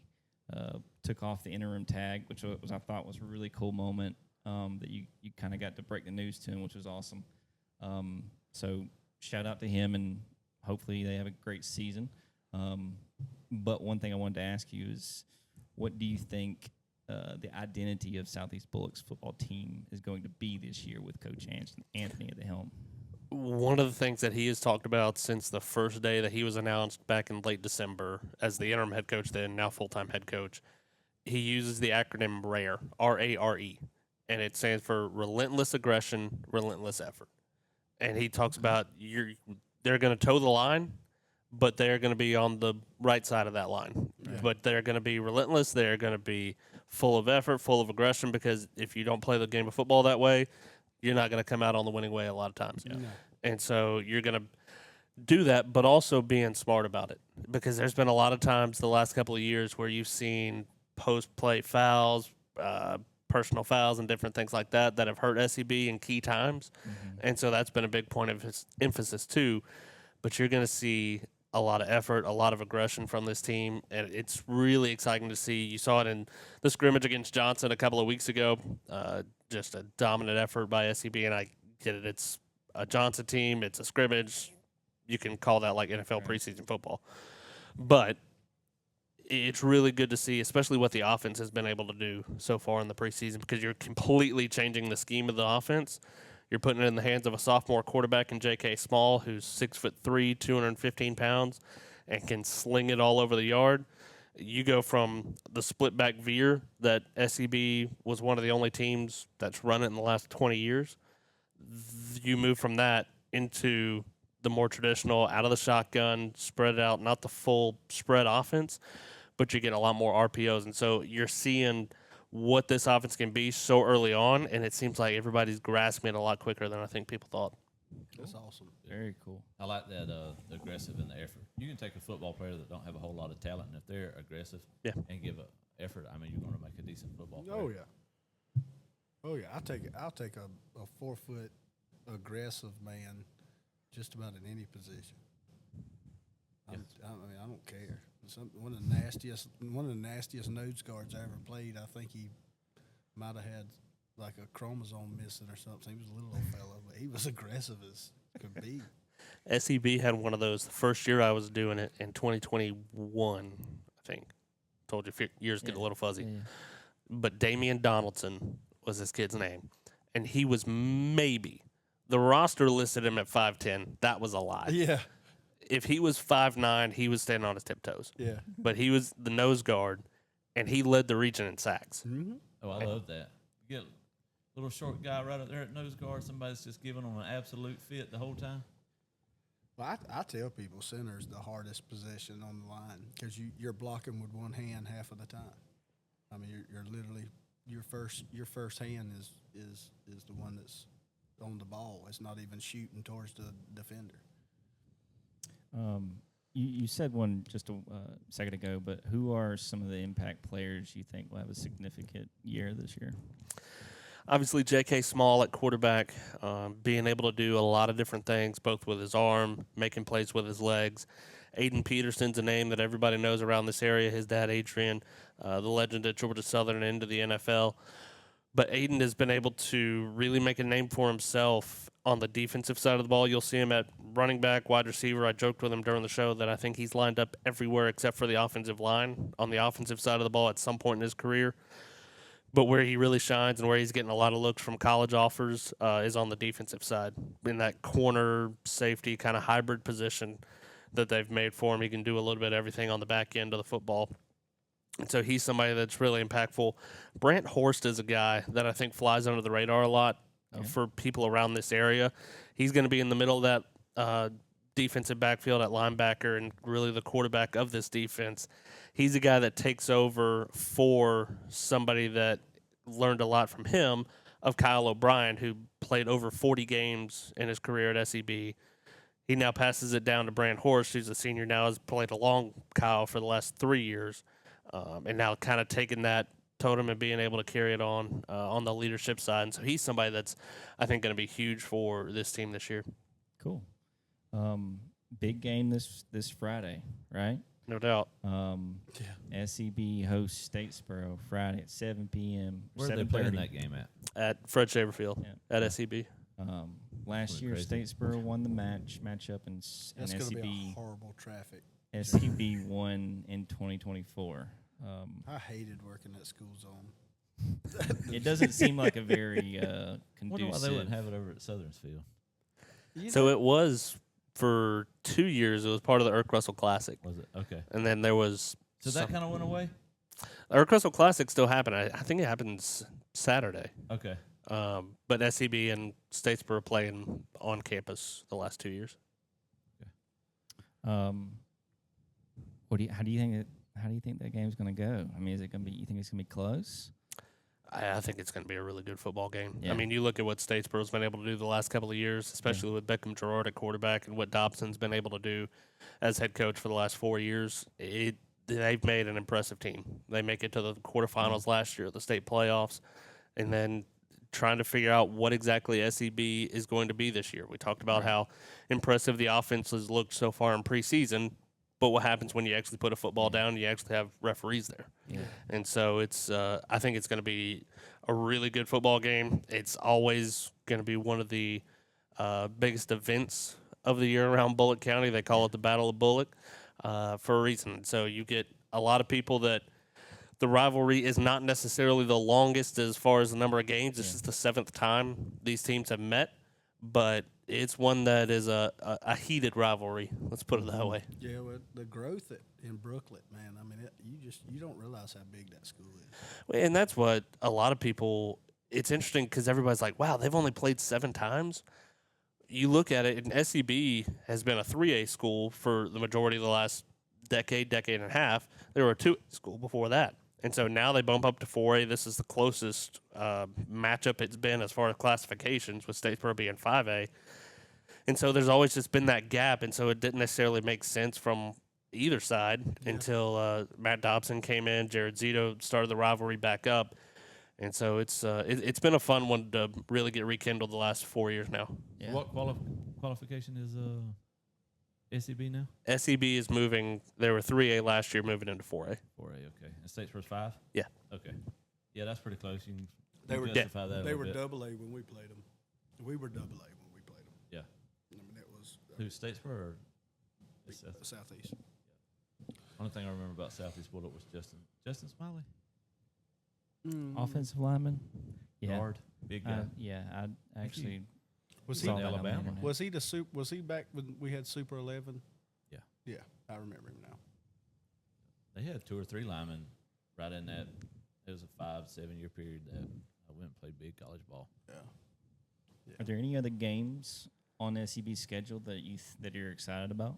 took off the interim tag, which I thought was a really cool moment that you kind of got to break the news to him, which was awesome. So shout out to him, and hopefully they have a great season. But one thing I wanted to ask you is, what do you think the identity of Southeast Bullocks football team is going to be this year with Coach Anthony at the helm? One of the things that he has talked about since the first day that he was announced back in late December as the interim head coach, then now full-time head coach, he uses the acronym RARE, R-A-R-E, and it stands for relentless aggression, relentless effort. And he talks about they're going to toe the line, but they're going to be on the right side of that line. Yeah. But they're going to be relentless. They're going to be full of effort, full of aggression, because if you don't play the game of football that way, you're not going to come out on the winning way a lot of times. No. And so you're going to do that, but also being smart about it, because there's been a lot of times the last couple of years where you've seen post-play fouls, personal fouls, and different things like that have hurt SEB in key times. And so that's been a big point of his emphasis too. But you're going to see a lot of effort, a lot of aggression from this team, and it's really exciting to see. You saw it in the scrimmage against Johnson a couple of weeks ago, just a dominant effort by SEB, and I get it. It's a Johnson team. It's a scrimmage. You can call that like NFL preseason football. But it's really good to see, especially what the offense has been able to do so far in the preseason, because you're completely changing the scheme of the offense. You're putting it in the hands of a sophomore quarterback in J.K. Small, who's 6'3", 215 pounds, and can sling it all over the yard. You go from the split back veer that SEB was one of the only teams that's run it in the last 20 years. You move from that into the more traditional out of the shotgun, spread it out, not the full spread offense, but you get a lot more RPOs. And so you're seeing what this offense can be so early on, and it seems like everybody's grasping it a lot quicker than I think people thought. That's awesome. Very cool. I like that the aggressive and the effort. You can take a football player that don't have a whole lot of talent, and if they're aggressive and give a effort, I mean, you're going to make a decent football player. Oh yeah. Oh yeah. I'll take a 4 foot aggressive man, just about in any position. I mean, I don't care. One of the nastiest nose guards I ever played. I think he might have had like a chromosome missing or something. He was a little old fellow, but he was aggressive as could be. SEB had one of those the first year I was doing it in 2021, I think. Told you years get a little fuzzy. Yeah. But Damian Donaldson was this kid's name. And he was maybe, the roster listed him at 5'10". That was a lie. Yeah. If he was 5'9", he was standing on his tiptoes. Yeah. But he was the nose guard, and he led the region in sacks. Mm-hmm. Oh, I love that. Get a little short guy right up there at nose guard. Somebody's just giving them an absolute fit the whole time. Well, I tell people center's the hardest position on the line because you're blocking with one hand half of the time. I mean, you're literally your first hand is the one that's on the ball. It's not even shooting towards the defender. You said one just a second ago, but who are some of the impact players you think will have a significant year this year? Obviously, J.K. Small at quarterback, being able to do a lot of different things, both with his arm, making plays with his legs. Aiden Peterson's a name that everybody knows around this area. His dad, Adrian, the legend at Georgia Southern and into the NFL. But Aiden has been able to really make a name for himself on the defensive side of the ball. You'll see him at running back, wide receiver. I joked with him during the show that I think he's lined up everywhere except for the offensive line on the offensive side of the ball at some point in his career. But where he really shines and where he's getting a lot of looks from college offers is on the defensive side. In that corner safety kind of hybrid position that they've made for him, he can do a little bit of everything on the back end of the football. And so he's somebody that's really impactful. Brant Horst is a guy that I think flies under the radar a lot for people around this area. He's going to be in the middle of that defensive backfield at linebacker and really the quarterback of this defense. He's a guy that takes over for somebody that learned a lot from him of Kyle O'Brien, who played over 40 games in his career at SEB. He now passes it down to Brant Horst, who's a senior now, has played along Kyle for the last 3 years, and now kind of taking that totem and being able to carry it on the leadership side. And so he's somebody that's, I think, going to be huge for this team this year. Cool. Big game this Friday, right? No doubt. SEB hosts Statesboro Friday at 7 p.m. Where are they playing that game at? At Fred Shaver Field at SEB. Last year, crazy. Statesboro won the matchup, and That's going to SEB be a horrible traffic. SEB won in 2024. I hated working at school zone. It doesn't seem like a very Wonder why they conducive. wouldn't have it over at Southernsfield. So it was for 2 years. It was part of the Irk Russell Classic, Was it? Okay. and then there was So that kind of went away? Irk Russell Classic still happened. I think it happens Saturday. Okay. But SEB and Statesboro are playing on campus the last 2 years. How do you think that game's going to go? I mean, is it going to be? You think it's going to be close? I think it's going to be a really good football game. Yeah. I mean, you look at what Statesboro's been able to do the last couple of years, especially with Beckham Gerard at quarterback, and what Dobson's been able to do as head coach for the last 4 years. They've made an impressive team. They make it to the quarterfinals last year, the state playoffs, and then trying to figure out what exactly SEB is going to be this year. We talked about how impressive the offense has looked so far in preseason, but what happens when you actually put a football down and you actually have referees there? Yeah. And so it's I think it's going to be a really good football game. It's always going to be one of the biggest events of the year around Bullock County. They call it the Battle of Bullock for a reason. So you get a lot of people that the rivalry is not necessarily the longest as far as the number of games. This is the 7th time these teams have met, but it's one that is a heated rivalry. Let's put it that way. Yeah, well, the growth in Brooklet, man. I mean, you don't realize how big that school is. And that's what a lot of people. It's interesting because everybody's like, "Wow, they've only played 7 times." You look at it, and SEB has been a 3A school for the majority of the last decade and a half. They were a 2A school before that. And so now they bump up to 4A. This is the closest matchup it's been as far as classifications, with Statesboro being 5A. And so there's always just been that gap, and so it didn't necessarily make sense from either side until Matt Dobson came in. Jared Zito started the rivalry back up. And so it's been a fun one to really get rekindled the last 4 years now. Yeah. What qualification is SEB now? SEB is moving. They were 3A last year, moving into 4A. 4A, okay. And Statesboro's 5? Yeah. Okay. Yeah, that's pretty close. You can They were justify that a They little were bit. AA when we played them. We were AA when we played them. Yeah. I mean, it was. Who, Statesboro or Southeast. Only thing I remember about Southeast Bullet was Justin Smiley. Offensive lineman. Yeah. Guard. Big guy. I actually Was saw he that on the Alabama? internet. Was he Was he back when we had Super 11? Yeah. Yeah, I remember him now. They had 2 or 3 linemen right in that. It was a 5-7 year period that I went and played big college ball. Yeah. Are there any other games on the SEB schedule that that you're excited about?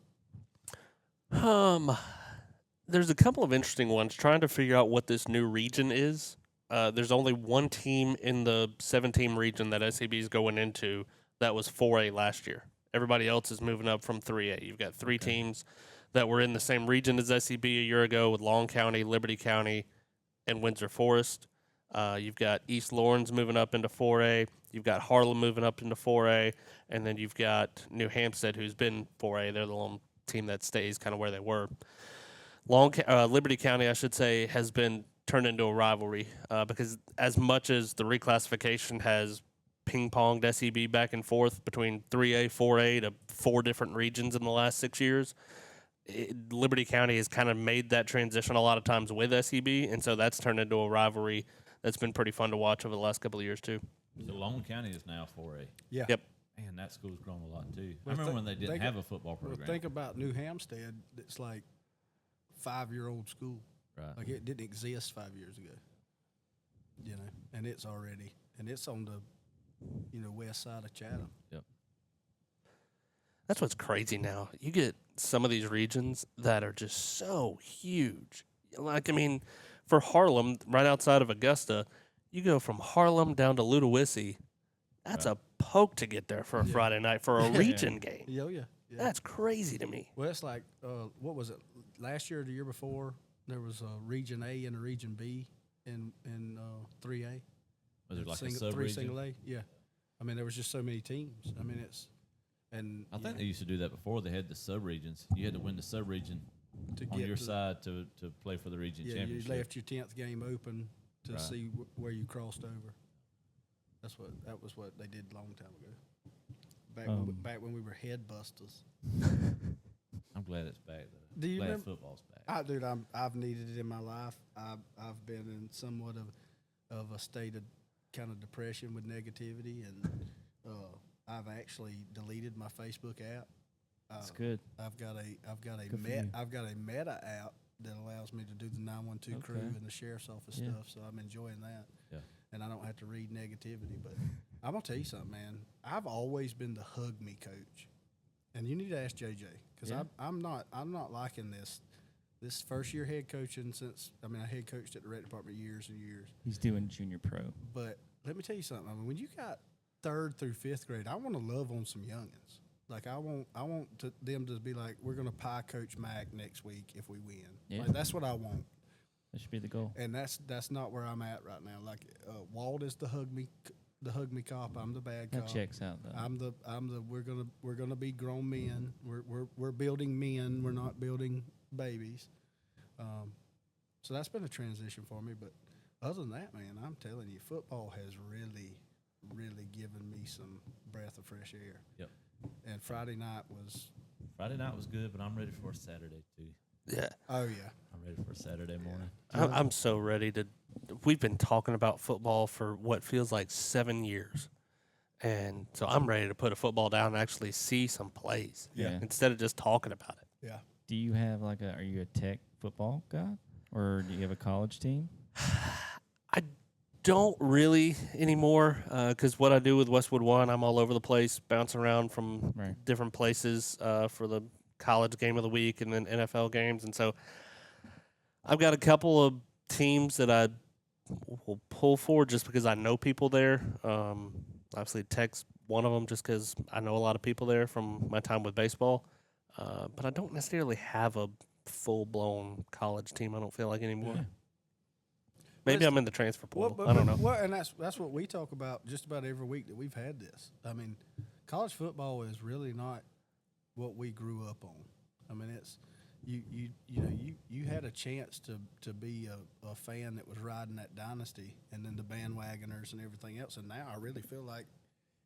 There's a couple of interesting ones. Trying to figure out what this new region is. There's only one team in the 7-team region that SEB is going into that was 4A last year. Everybody else is moving up from 3A. You've got 3 teams that were in the same region as SEB a year ago with Long County, Liberty County, and Windsor Forest. You've got East Lawrence moving up into 4A. You've got Harlem moving up into 4A. And then you've got New Hampstead, who's been 4A. They're the lone team that stays kind of where they were. Liberty County, I should say, has been turned into a rivalry because as much as the reclassification has ping-ponged SEB back and forth between 3A, 4A to 4 different regions in the last 6 years, Liberty County has kind of made that transition a lot of times with SEB, and so that's turned into a rivalry that's been pretty fun to watch over the last couple of years too. So Long County is now 4A. Yeah. Yep. Man, that school's grown a lot too. Well, I remember when they didn't have a football Well, program. think about New Hampstead. It's like 5-year-old school. Right. Like it didn't exist 5 years ago. And it's on the, west side of Chatham. Yep. That's what's crazy now. You get some of these regions that are just so huge. Like, I mean, for Harlem, right outside of Augusta, you go from Harlem down to Ludowici. That's a poke to get there for a Friday night for a region game. Yeah. That's crazy to me. Well, it's like, what was it? Last year or the year before, there was a Region A and a Region B in 3A. Was it like a 3 sub-region? single A? Yeah. I mean, there was just so many teams. I mean, I think they used to do that before. They had the sub-regions. You had to win the sub-region to on get your to side to play for the region you championship. left your 10th game open to Right. see where you crossed over. That was what they did a long time ago. Back when we were head busters. I'm glad it's back though. Do you glad remember? football's back. Dude, I've needed it in my life. I've been in somewhat of a state of kind of depression with negativity, and I've actually deleted my Facebook app. That's good. I've got a Good for you. I've got a Meta app that allows me to do the 912 crew Okay. and the sheriff's office Yeah. stuff. So I'm enjoying that. Yeah. And I don't have to read negativity. But I'm gonna tell you something, man. I've always been the hug me coach, and you need to ask JJ because Yeah. I'm not liking this first year head coaching since I head coached at the rec department years and years. He's doing junior pro. But let me tell you something. I mean, when you got 3rd through 5th grade, I want to love on some youngins. Like I want them to be like, we're gonna pie Coach Mack next week if we win. Yeah. Like, that's what I want, That should be the goal. and that's not where I'm at right now. Like Walt is the hug me cop. I'm the bad That cop. checks out though. I'm the we're gonna be grown men. We're building men. We're not building babies. So that's been a transition for me. But other than that, man, I'm telling you, football has really given me some breath of fresh air. Yep. And Friday night was good, but I'm ready for a Saturday too. Yeah. oh yeah. I'm ready for a Saturday morning. I'm so ready to. We've been talking about football for what feels like 7 years. And so I'm ready to put a football down and actually see some plays Yeah. instead of just talking about it. Yeah. Do you have are you a tech football guy? Or do you have a college team? I don't really anymore because what I do with Westwood One, I'm all over the place, bouncing around from Right. different places for the college game of the week and then NFL games. And so I've got a couple of teams that I will pull for just because I know people there. Obviously, Tech's one of them just because I know a lot of people there from my time with baseball. But I don't necessarily have a full-blown college team, I don't feel like anymore. Yeah. Maybe I'm in the transfer portal. Well, I don't know. Well, and that's what we talk about just about every week that we've had this. I mean, college football is really not what we grew up on. I mean, it's you had a chance to be a fan that was riding that dynasty, and then the bandwagoners and everything else. And now I really feel like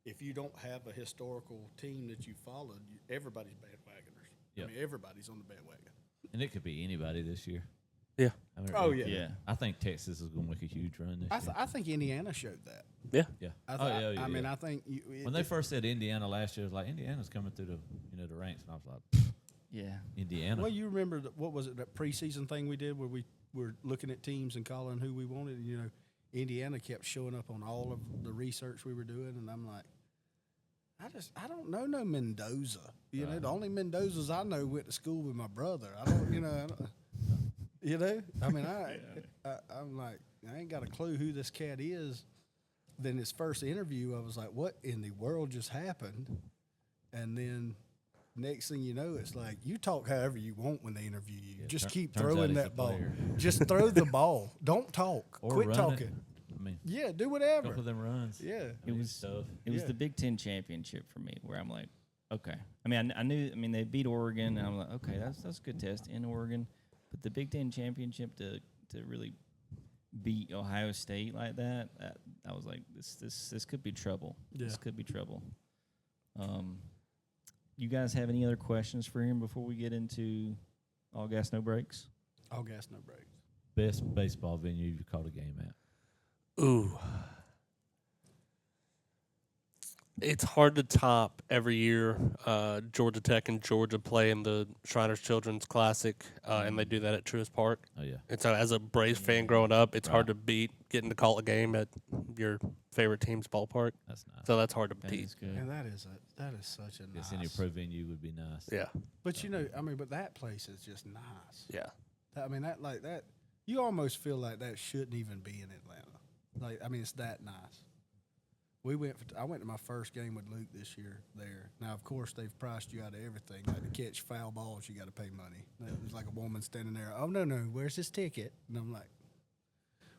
if you don't have a historical team that you followed, everybody's bandwagoners. Yep. I mean, everybody's on the bandwagon. And it could be anybody this year. Yeah. I mean, Oh, it- yeah. I think Texas is going to make a huge run this year. I think Indiana showed that. Yeah. Yeah. I mean, I think when they first said Indiana last year, it was like Indiana's coming through the the ranks, and I was like, Yeah. Indiana. Well, you remember what was it, that preseason thing we did where we were looking at teams and calling who we wanted? And, Indiana kept showing up on all of the research we were doing, and I'm like, I don't know no Mendoza. The only Mendozas I know went to school with my brother. I don't, I mean, I'm like, I ain't got a clue who this cat is. Then his first interview, I was like, what in the world just happened? And then next thing you know, it's like, you talk however you want when they interview you. Yeah, Just keep turns out throwing he's that a ball. player. Just throw the ball. Don't talk. Or Quit run talking. It. I mean, Yeah, do a whatever. couple of them runs. Yeah. It was tough. It was Yeah. the Big Ten championship for me, where I'm like, okay. I mean, I knew. I mean, they beat Oregon, and I'm like, okay, that's a good test in Oregon. But the Big Ten championship to really beat Ohio State like that, I was like, this could be trouble. Yeah. This could be trouble. You guys have any other questions for him before we get into all gas, no brakes? All gas, no brakes. Best baseball venue you've called a game at. Ooh. It's hard to top every year. Georgia Tech and Georgia play in the Shriners Children's Classic, and they do that at Truist Park. Oh yeah. And so, as a Braves fan growing up, it's hard to beat getting to call a game at your favorite team's ballpark. That's nice. So that's hard to That beat. is good. And that is such a Guess nice. any pro venue would be nice. Yeah, But but that place is just nice. yeah. I mean, that you almost feel like that shouldn't even be in Atlanta. It's that nice. I went to my first game with Luke this year there. Now, of course, they've priced you out of everything. Like to catch foul balls, you got to pay money. There's like a woman standing there. Oh no, where's his ticket? And I'm like,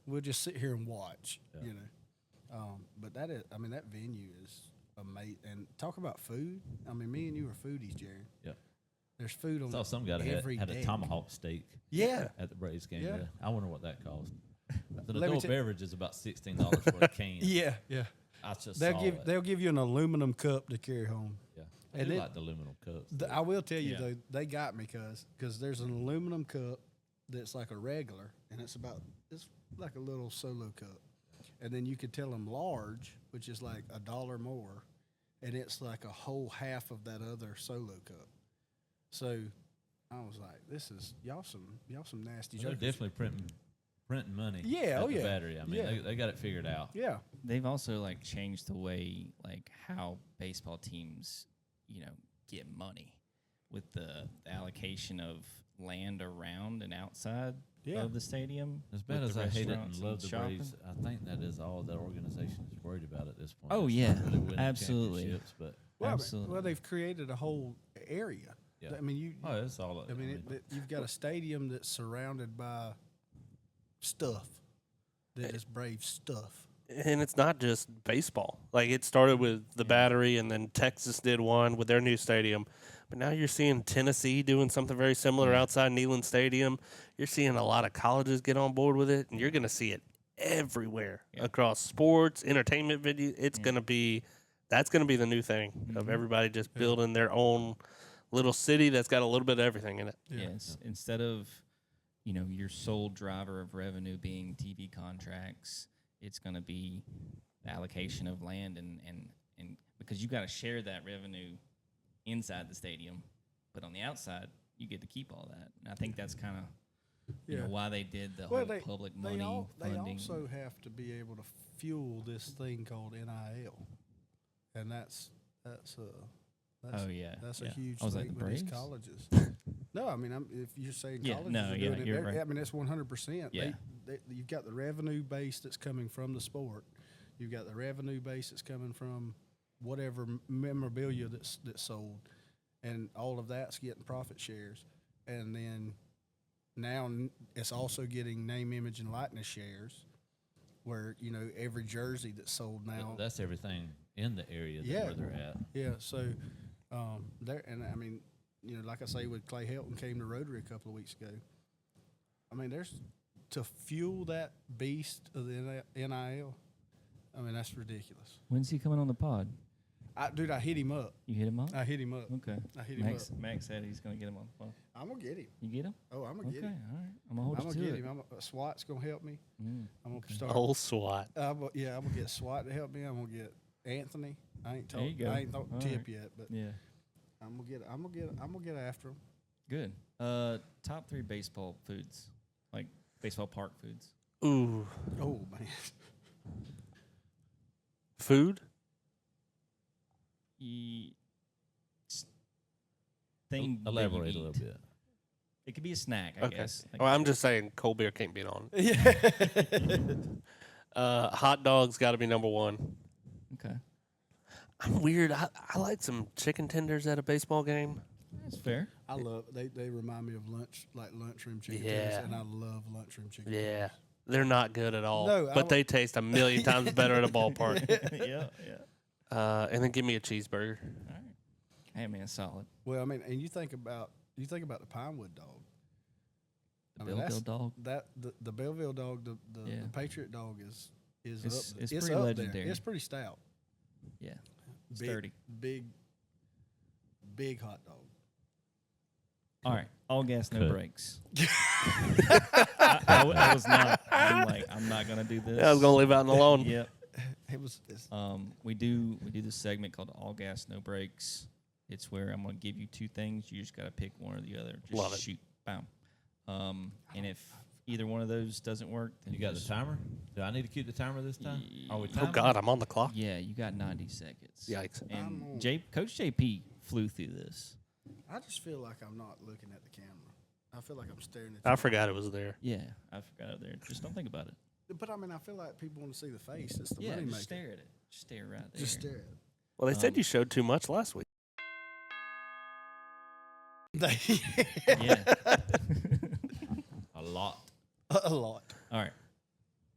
we'll just sit here and watch. Yeah. But that venue is amazing. And talk about food. I mean, me and you are foodies, Jarin. Yeah. There's food on I saw some guy every had a deck. tomahawk steak Yeah. at the Braves game. Yeah. Yeah. I wonder what that cost. The Let me adult tell- beverage is about $16 for a can. Yeah. I just They'll saw give it. they'll give you an aluminum cup to carry home. Yeah. and I do then- like the aluminum cups. I will tell you Yeah. though, they got me because there's an aluminum cup that's like a regular, and it's like a little solo cup, and then you could tell them large, which is like $1 more, and it's like a whole half of that other solo cup. So I was like, this is y'all some nasty They're jokers. definitely printing money. Yeah, at oh the yeah. battery. I mean, Yeah. they got it figured out. Yeah. They've also changed the way how baseball teams, get money with the allocation of land around and outside Yeah. of the stadium. As bad with as the I hate it restaurants and love the shopping. Braves, I think that is all that organization is worried about at this point. Oh, It's yeah. not really winning Absolutely. championships, but Absolutely. They've created a whole area. yeah. I mean, It's all. you've got a stadium that's surrounded by stuff that is Brave stuff. And it's not just baseball. Like, it started with the Battery, and then Texas did one with their new stadium. But now you're seeing Tennessee doing something very similar outside Neyland Stadium. You're seeing a lot of colleges get on board with it, and you're going to see it everywhere across sports, entertainment video. It's going to be – that's going to be the new thing of everybody just building their own little city that's got a little bit of everything in it. Yeah. Yes. Instead of, your sole driver of revenue being TV contracts, it's going to be the allocation of land and because you got to share that revenue inside the stadium, but on the outside you get to keep all that. And I think that's kind of why they did the whole public money They funding. also have to be able to fuel this thing called NIL, and that's Oh, yeah, that's yeah. a huge I was thing like, the with these Braves? colleges. No, I mean, if you're saying Yeah, colleges no, are yeah, doing it, you're right. I mean, that's 100%. Yeah. You've got the revenue base that's coming from the sport. You've got the revenue base that's coming from whatever memorabilia that's sold, and all of that's getting profit shares. And then now it's also getting name, image, and likeness shares, where every jersey that's sold now. that's everything in the area where they're at. Yeah, so there, and I mean, like I say, with Clay Helton came to Rotary a couple of weeks ago. I mean, there's to fuel that beast of the NIL. I mean, that's ridiculous. When's he coming on the pod? Dude, I hit him up. You hit him up? I hit him up. Okay. I hit him up. Max said he's going to get him on the phone. I'm going to get him. You get him? Oh, I'm going to Okay, get him. all right. I'm going to hold you to get it. him. SWAT's going to help me. I'm going to start. Old SWAT. I'm going to get SWAT to help me. I'm going to get Anthony. I ain't There you go. thought All tip right. yet, but Yeah. I'm gonna get after him. Good. Top 3 baseball foods, like baseball park foods. Ooh. Oh man. Food? Thing that you Elaborate a eat. little bit. It could be a snack, I guess. Like, Well, I'm just saying cold beer can't beat on. Yeah. Hot dogs got to be number 1. okay. I'm weird. I like some chicken tenders at a baseball game. That's fair. I love they remind me of lunchroom chicken Yeah. tenders, and I love lunchroom chicken. Yeah. They're not good at all, No, but they taste a million times better at a ballpark. yeah. And then give me a cheeseburger. All right. Hey, man, solid. Well, I mean, and you think about the Pinewood dog. The I mean, Belleville dog. The Belleville dog, the Yeah. Patriot dog is It's- up. it's It's pretty up legendary. There. It's pretty stout. Yeah. Big, Sturdy. big hot dog. All right. All gas, no Good. brakes. I was not. I'm not going to do this. Yeah, I was gonna leave out alone. Yep. It's We do this segment called All Gas, No Brakes. It's where I'm going to give you 2 things. You just got to pick one or the other. Just Love it. shoot. Bam. And if either one of those doesn't work, then You got the just- timer? Do I need to keep the timer this time? Are we Oh timing? God, I'm on the clock. Yeah, you got 90 seconds. Yikes. And Coach JP flew through this. I just feel like I'm not looking at the camera. I feel like I'm staring at. I forgot it was there. Yeah, I forgot it there. Just don't think about it. But I mean, I feel like people want to see the face. It's the Yeah, money just maker. stare at it. Just stare right there. Just stare at it. Well, they said you showed too much last week. Yeah. A lot. A lot. All right.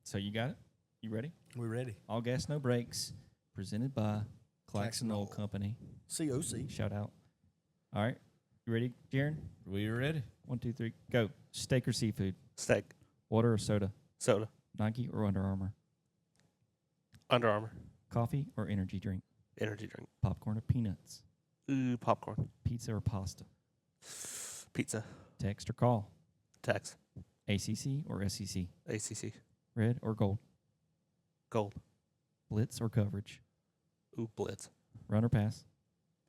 So you got it? You ready? We ready? All Gas, No Brakes, presented by Claxon Oil Oil. Company. COC. Shout out. All right. You ready, Jarin? We ready? 1, 2, 3, go. Steak or seafood? Steak, Water or soda? soda, Nike or Under Armour? Under Armour, Coffee or energy drink? energy drink. Popcorn or peanuts? Ooh, popcorn, Pizza or pasta? pizza, Text or call? text, ACC or SEC? ACC, Red or gold? gold. Blitz or coverage? Ooh, blitz, Run or pass?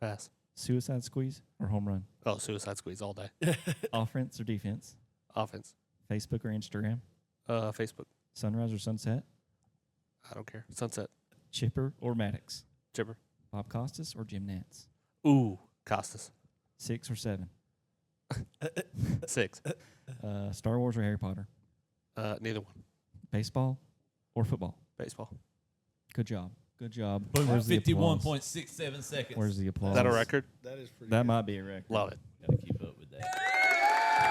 pass. Suicide squeeze or home run? Oh, suicide squeeze all day. Offense or defense? Offense, Facebook or Instagram? Facebook. Sunrise or sunset? I don't care. Sunset, Chipper or Maddox? Chipper. Bob Costas or Jim Nantz? Ooh, Costas. 6 or 7? 6. Star Wars or Harry Potter? Neither one. Baseball or football? Baseball. Good job. Good job. Boom, Where's the applause? 51.67 seconds. Where's the applause? Is that a record? That is pretty. That might be a record. Love it. Got to keep up with that.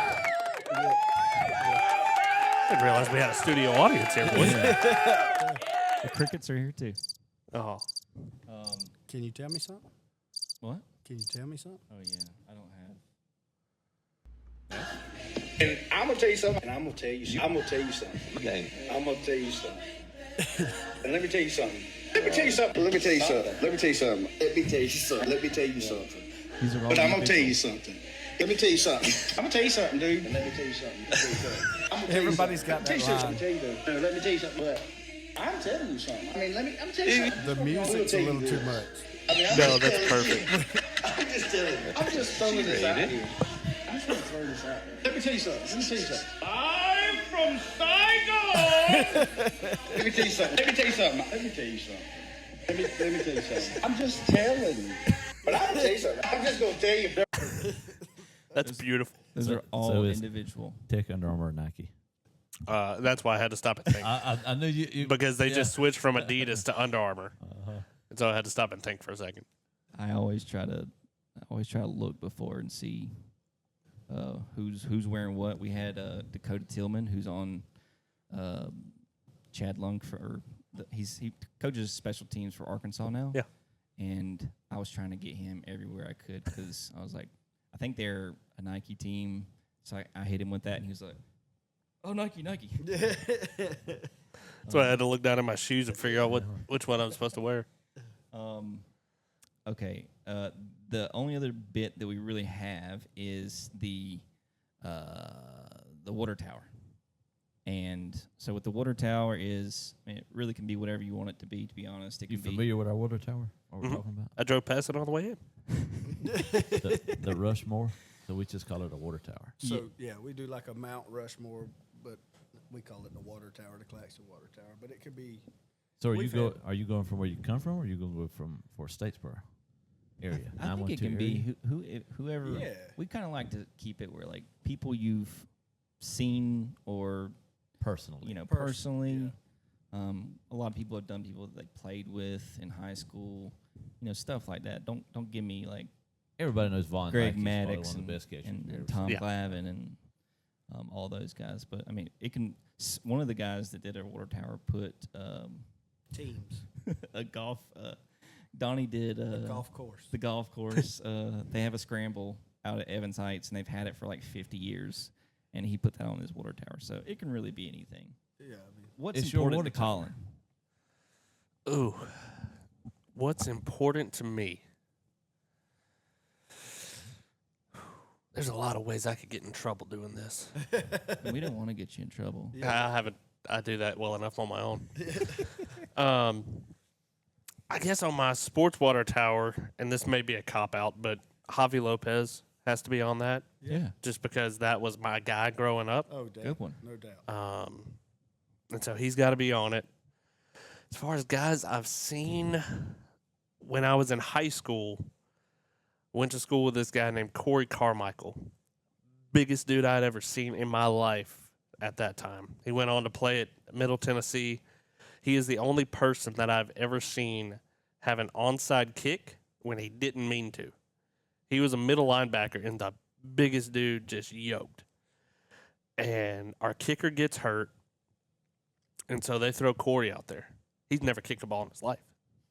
I didn't realize we had a studio audience here, boys. The crickets are here too. Oh, Can you tell me something? What? Can you tell me something? Oh yeah, I don't have. And I'm gonna tell you something. And I'm gonna tell you something. I'm gonna tell you something. I'm gonna tell you something. And let me tell you something. Let me tell you something. Let me tell you something. Let me tell you something. Let me tell you something. Let me tell you something. These are all. But I'm gonna tell you individual. something. Let me tell you something. I'm gonna tell you something, dude. And let me tell you something. Everybody's got that line. Let me tell you something. What? I'm telling you something. I mean, I'm telling you something. The music's a little too much. I mean, no, that's perfect. I'm just telling you. I'm just throwing this out here. I'm just gonna throw this out there. Let me tell you something. Let me tell you something. I'm from Saigon. Let me tell you something. Let me tell you something. Let me tell you something. Let me tell you something. I'm just telling you. But I'm gonna tell you something. I'm just gonna tell you. That's beautiful. Those So- are all so is- individual. Take Under Armour or Nike. That's why I had to stop and think. I knew you Because they yeah. just switched from Adidas to Under Armour. And so I had to stop and think for a second. I always try to look before and see who's wearing what. We had Dakota Tillman, who's on Chad Lung for he coaches special teams for Arkansas now. Yeah. And I was trying to get him everywhere I could because I was like, I think they're a Nike team, so I hit him with that, and he was like, "Oh, Nike." So I had to look down at my shoes and figure out which one I was supposed to wear. Okay. The only other bit that we really have is the water tower. And so what the water tower is, it really can be whatever you want it to be honest. It You can be familiar with our water tower? What we're talking about? I drove past it on the way in. The Rushmore. So we just call it a water tower. So, yeah, we do like a Mount Rushmore, but we call it the water tower, the Claxton water tower. But it could be. So are you going from where you come from, or are you going to go for Statesboro area? I think it can be whoever. Yeah. We kind of like to keep it where like people you've seen or personally. Personally. Yeah. A lot of people have done people that they played with in high school, stuff like that. Don't give me like Everybody knows Vaughn Greg Mackey's Maddox one of the best catchers and Tom Glavine and all those guys. But I mean, one of the guys that did our water tower put Teams. a golf. Donnie did The golf course. The golf course. They have a scramble out at Evans Heights, and they've had it for like 50 years. And he put that on his water tower, so it can really be anything. Yeah, I mean, What's It's your important water to Colin? Ooh, what's important to me? There's a lot of ways I could get in trouble doing this. We don't want to get you in trouble. Yeah. I do that well enough on my own. I guess on my sports water tower, and this may be a cop-out, but Javi Lopez has to be on that. Yeah. Just because that was my guy growing up. oh, doubt. Good one. No doubt. And so he's got to be on it. As far as guys I've seen when I was in high school, went to school with this guy named Corey Carmichael. Biggest dude I'd ever seen in my life at that time. He went on to play at Middle Tennessee. He is the only person that I've ever seen have an onside kick when he didn't mean to. He was a middle linebacker, and the biggest dude just yoked. And our kicker gets hurt, and so they throw Corey out there. He's never kicked a ball in his life.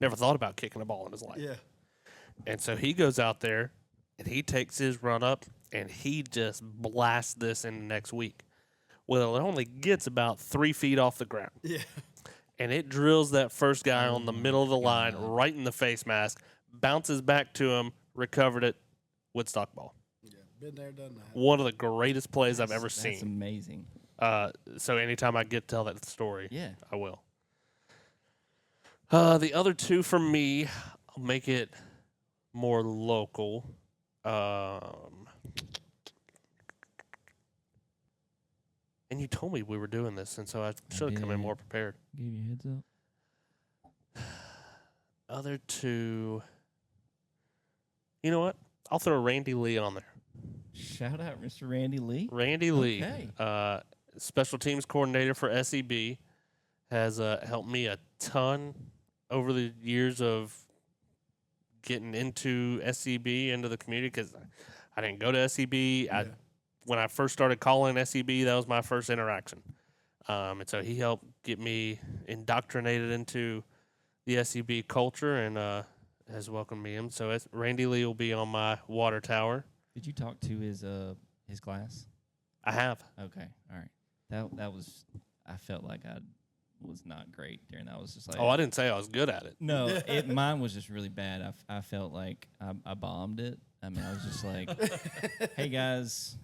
Never thought about kicking a ball in his life. Yeah. And so he goes out there, and he takes his run up, and he just blasts this in the next week. Well, it only gets about 3 feet off the ground. Yeah. And it drills that first guy on the middle of the line right in the face mask, bounces back to him, recovered it, Woodstock ball. Yeah. Been there, done that. One of the greatest plays I've ever That's seen. amazing. So anytime I get to tell that story, Yeah. I will. The other two for me, I'll make it more local. And you told me we were doing this, and so I should have come in did. more prepared. Give you a heads up. Other two, you know what? I'll throw Randy Lee on there. Shout out, Mr. Randy Lee. Randy Lee, Okay. special teams coordinator for SEB, has helped me a ton over the years of getting into SEB, into the community, because I didn't go to SEB. When I first started calling SEB, that was my first interaction. And so he helped get me indoctrinated into the SEB culture and has welcomed me in. So Randy Lee will be on my water tower. Did you talk to his class? I have. Okay. All right. That was. I felt like I was not great during that. I was just like. Oh, I didn't say I was good at it. No, mine was just really bad. I felt like I bombed it. I mean, I was just like, "Hey guys,"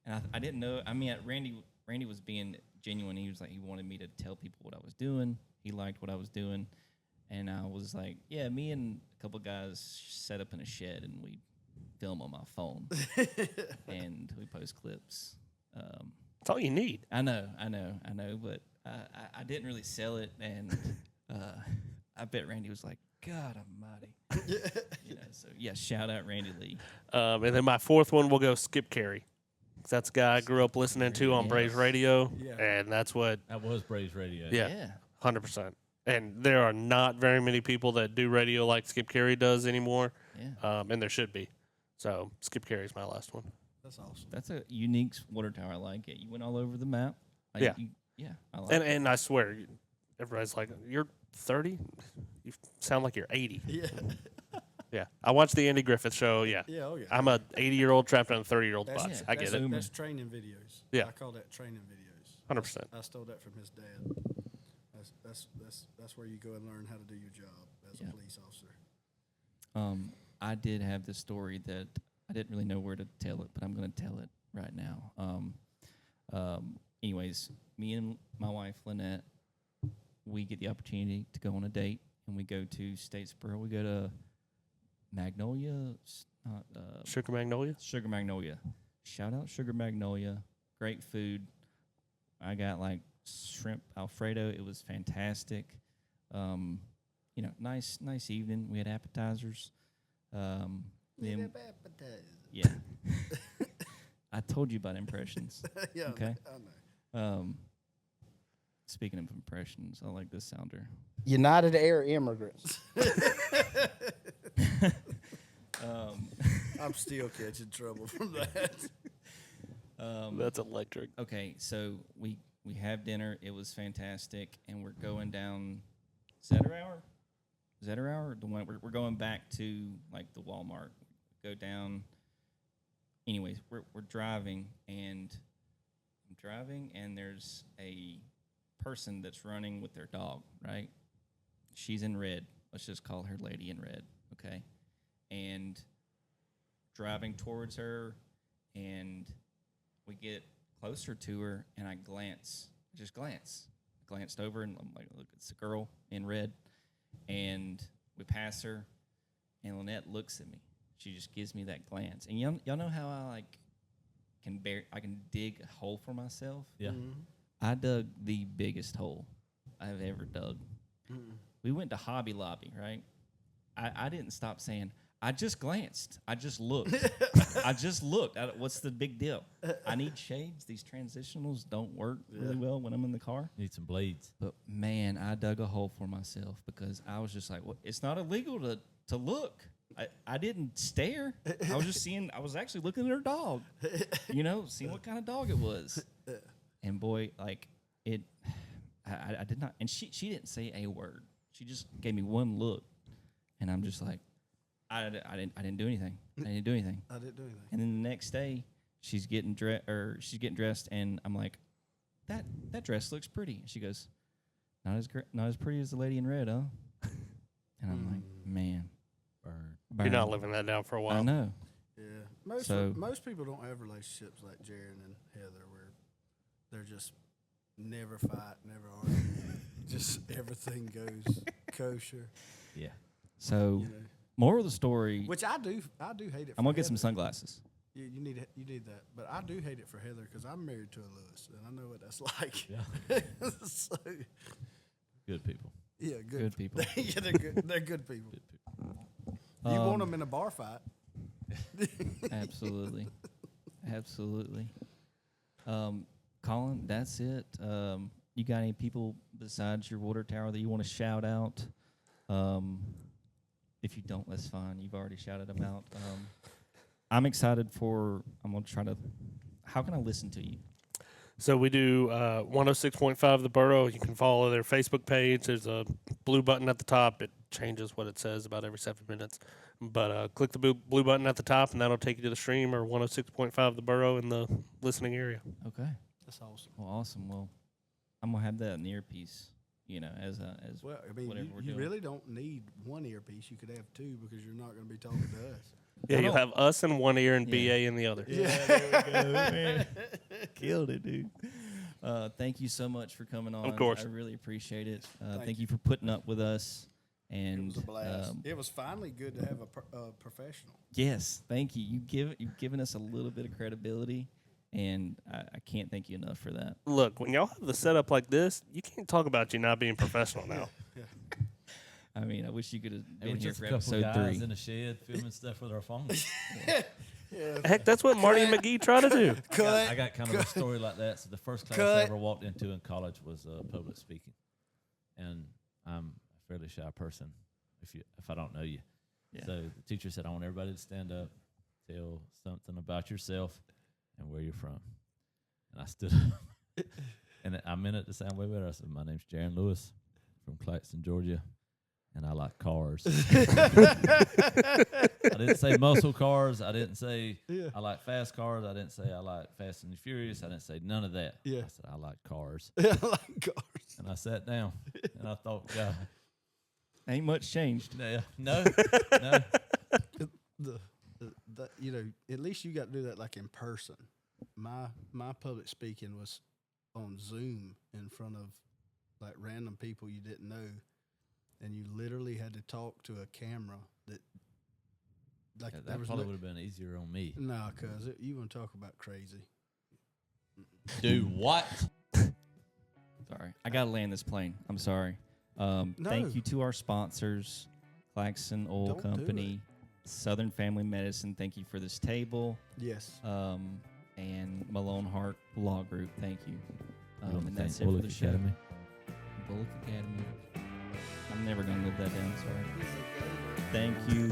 and I didn't know. I mean, Randy was being genuine. He was like, he wanted me to tell people what I was doing. He liked what I was doing, and I was like, "Yeah." Me and a couple guys set up in a shed, and we film on my phone, and we post clips. That's all you need. I know, but I didn't really sell it, and I bet Randy was like, God almighty. So, yeah, shout out Randy Lee. And then my fourth one will go Skip Carey. That's a guy I grew up listening to on Braves Radio, and that's what... That was Braves Radio. Yeah, 100%. And there are not very many people that do radio like Skip Carey does anymore, and there should be. So Skip Carey's my last one. That's awesome. That's a unique water tower. I like it. You went all over the map. I like it. And I swear, everybody's like, you're 30? You sound like you're 80. Yeah. Yeah. I watched the Andy Griffith show. Yeah. Yeah, oh yeah. I'm a 80-year-old trapped in a 30-year-old box. I get it. That's training videos. Yeah. I call that training videos. 100%. I stole that from his dad. That's where you go and learn how to do your job as a police officer. I did have this story that I didn't really know where to tell it, but I'm going to tell it right now. Anyways, me and my wife, Lynette, we get the opportunity to go on a date, and we go to Statesboro. We go to Magnolia, Sugar Magnolia. Sugar Magnolia. Shout out Sugar Magnolia. Great food. I got like shrimp Alfredo. It was fantastic. Nice evening. We had appetizers. Then, yeah. I told you about impressions. Yeah, okay. I know. Speaking of impressions, I like this sounder. United Air Immigrants. I'm still catching trouble from that. That's electric. Okay, so we have dinner. It was fantastic, and we're going down Zetterauer. The one we're going back to like the Walmart. Go down. Anyways, we're driving, and I'm driving, and there's a person that's running with their dog. Right? She's in red. Let's just call her Lady in Red. Okay, and driving towards her, and we get closer to her, and I just glanced over, and I'm like, look, it's a girl in red, and we pass her, and Lynette looks at me. She just gives me that glance, and y'all know how I can dig a hole for myself. Yeah. Mm-hmm. I dug the biggest hole I've ever dug. Mm-mm. We went to Hobby Lobby, right? I didn't stop saying, I just glanced. I just looked. What's the big deal? I need shades. These transitionals don't work really well when I'm in the car. Need some blades. But, man, I dug a hole for myself because I was just like, well, it's not illegal to look. I didn't stare. I was actually looking at her dog, seeing what kind of dog it was. And, boy, like, I did not. And she didn't say a word. She just gave me one look. And I'm just like, I didn't do anything. I didn't do anything. And then the next day, she's getting dressed, and I'm like, that dress looks pretty. She goes, not as pretty as the Lady in Red, huh? And I'm like, man, burn. You're not living that down for a while. I know. Yeah, most people don't have relationships like Jarin and Heather, where they're just never fight, never argue, just everything goes kosher. Yeah. So. Moral of the story. Which I do hate it. I'm gonna get some sunglasses. You need that, but I do hate it for Heather because I'm married to a Lewis, and I know what that's like. Yeah. So, good people. Yeah, good people. Yeah, they're good. They're good people. Good people. You want them in a bar fight? Absolutely. Colin, that's it. You got any people besides your water tower that you want to shout out? If you don't, that's fine. You've already shouted them out. I'm excited I'm going to try to, how can I listen to you? So we do 106.5 The Borough. You can follow their Facebook page. There's a blue button at the top. It changes what it says about every 7 minutes. But click the blue button at the top, and that'll take you to the stream or 106.5 The Borough in the listening area. Okay. That's awesome. Well, awesome. Well, I'm going to have that in the earpiece. As well, I mean, you really don't need one earpiece. You could have two because you're not going to be talking to us. Yeah, you'll have us in one ear and BA in the other. Yeah, there we go, man. Killed it, dude. Thank you so much for coming on. Of course. I really appreciate it. Thank you for putting up with us. And it was a blast. It was finally good to have a professional. Yes, thank you. You've given us a little bit of credibility. And I can't thank you enough for that. Look, when y'all have the setup like this, you can't talk about you not being professional now. Yeah. I mean, I wish you could have been we're here just for a couple episode guys 3. in the shed filming stuff with our phones. Heck, that's what Marty and McGee try to do. I got kind of a story like that. So the first class I ever walked into in college was public speaking, and I'm a fairly shy person if I don't know you. Yeah. So the teacher said, I want everybody to stand up, tell something about yourself and where you're from. And I stood up, and I meant it to sound way better. I said, my name's Jarin Lewis from Claxton, Georgia, and I like cars. I didn't say muscle cars. I didn't say I like fast cars. I didn't say I like Fast and Furious. I didn't say none of that. Yeah. I said, I like cars. I like cars. And I sat down, and I thought, God. Ain't much changed. No. you know, at least you got to do that like in person. My public speaking was on Zoom in front of like random people you didn't know, and you literally had to talk to a camera that. Like Yeah, that probably would have been easier on me. No, cuz you want to talk about crazy. Do what? Sorry, I gotta land this plane. I'm sorry. Thank you to our sponsors, Claxon Oil Don't do Company, Southern Family Medicine. Thank you for this table. Yes. And Malone Hart Law Group. Thank you. And that's it Bullock for the show. Academy. Bullock Academy. I'm never gonna live that down. Sorry. Thank you.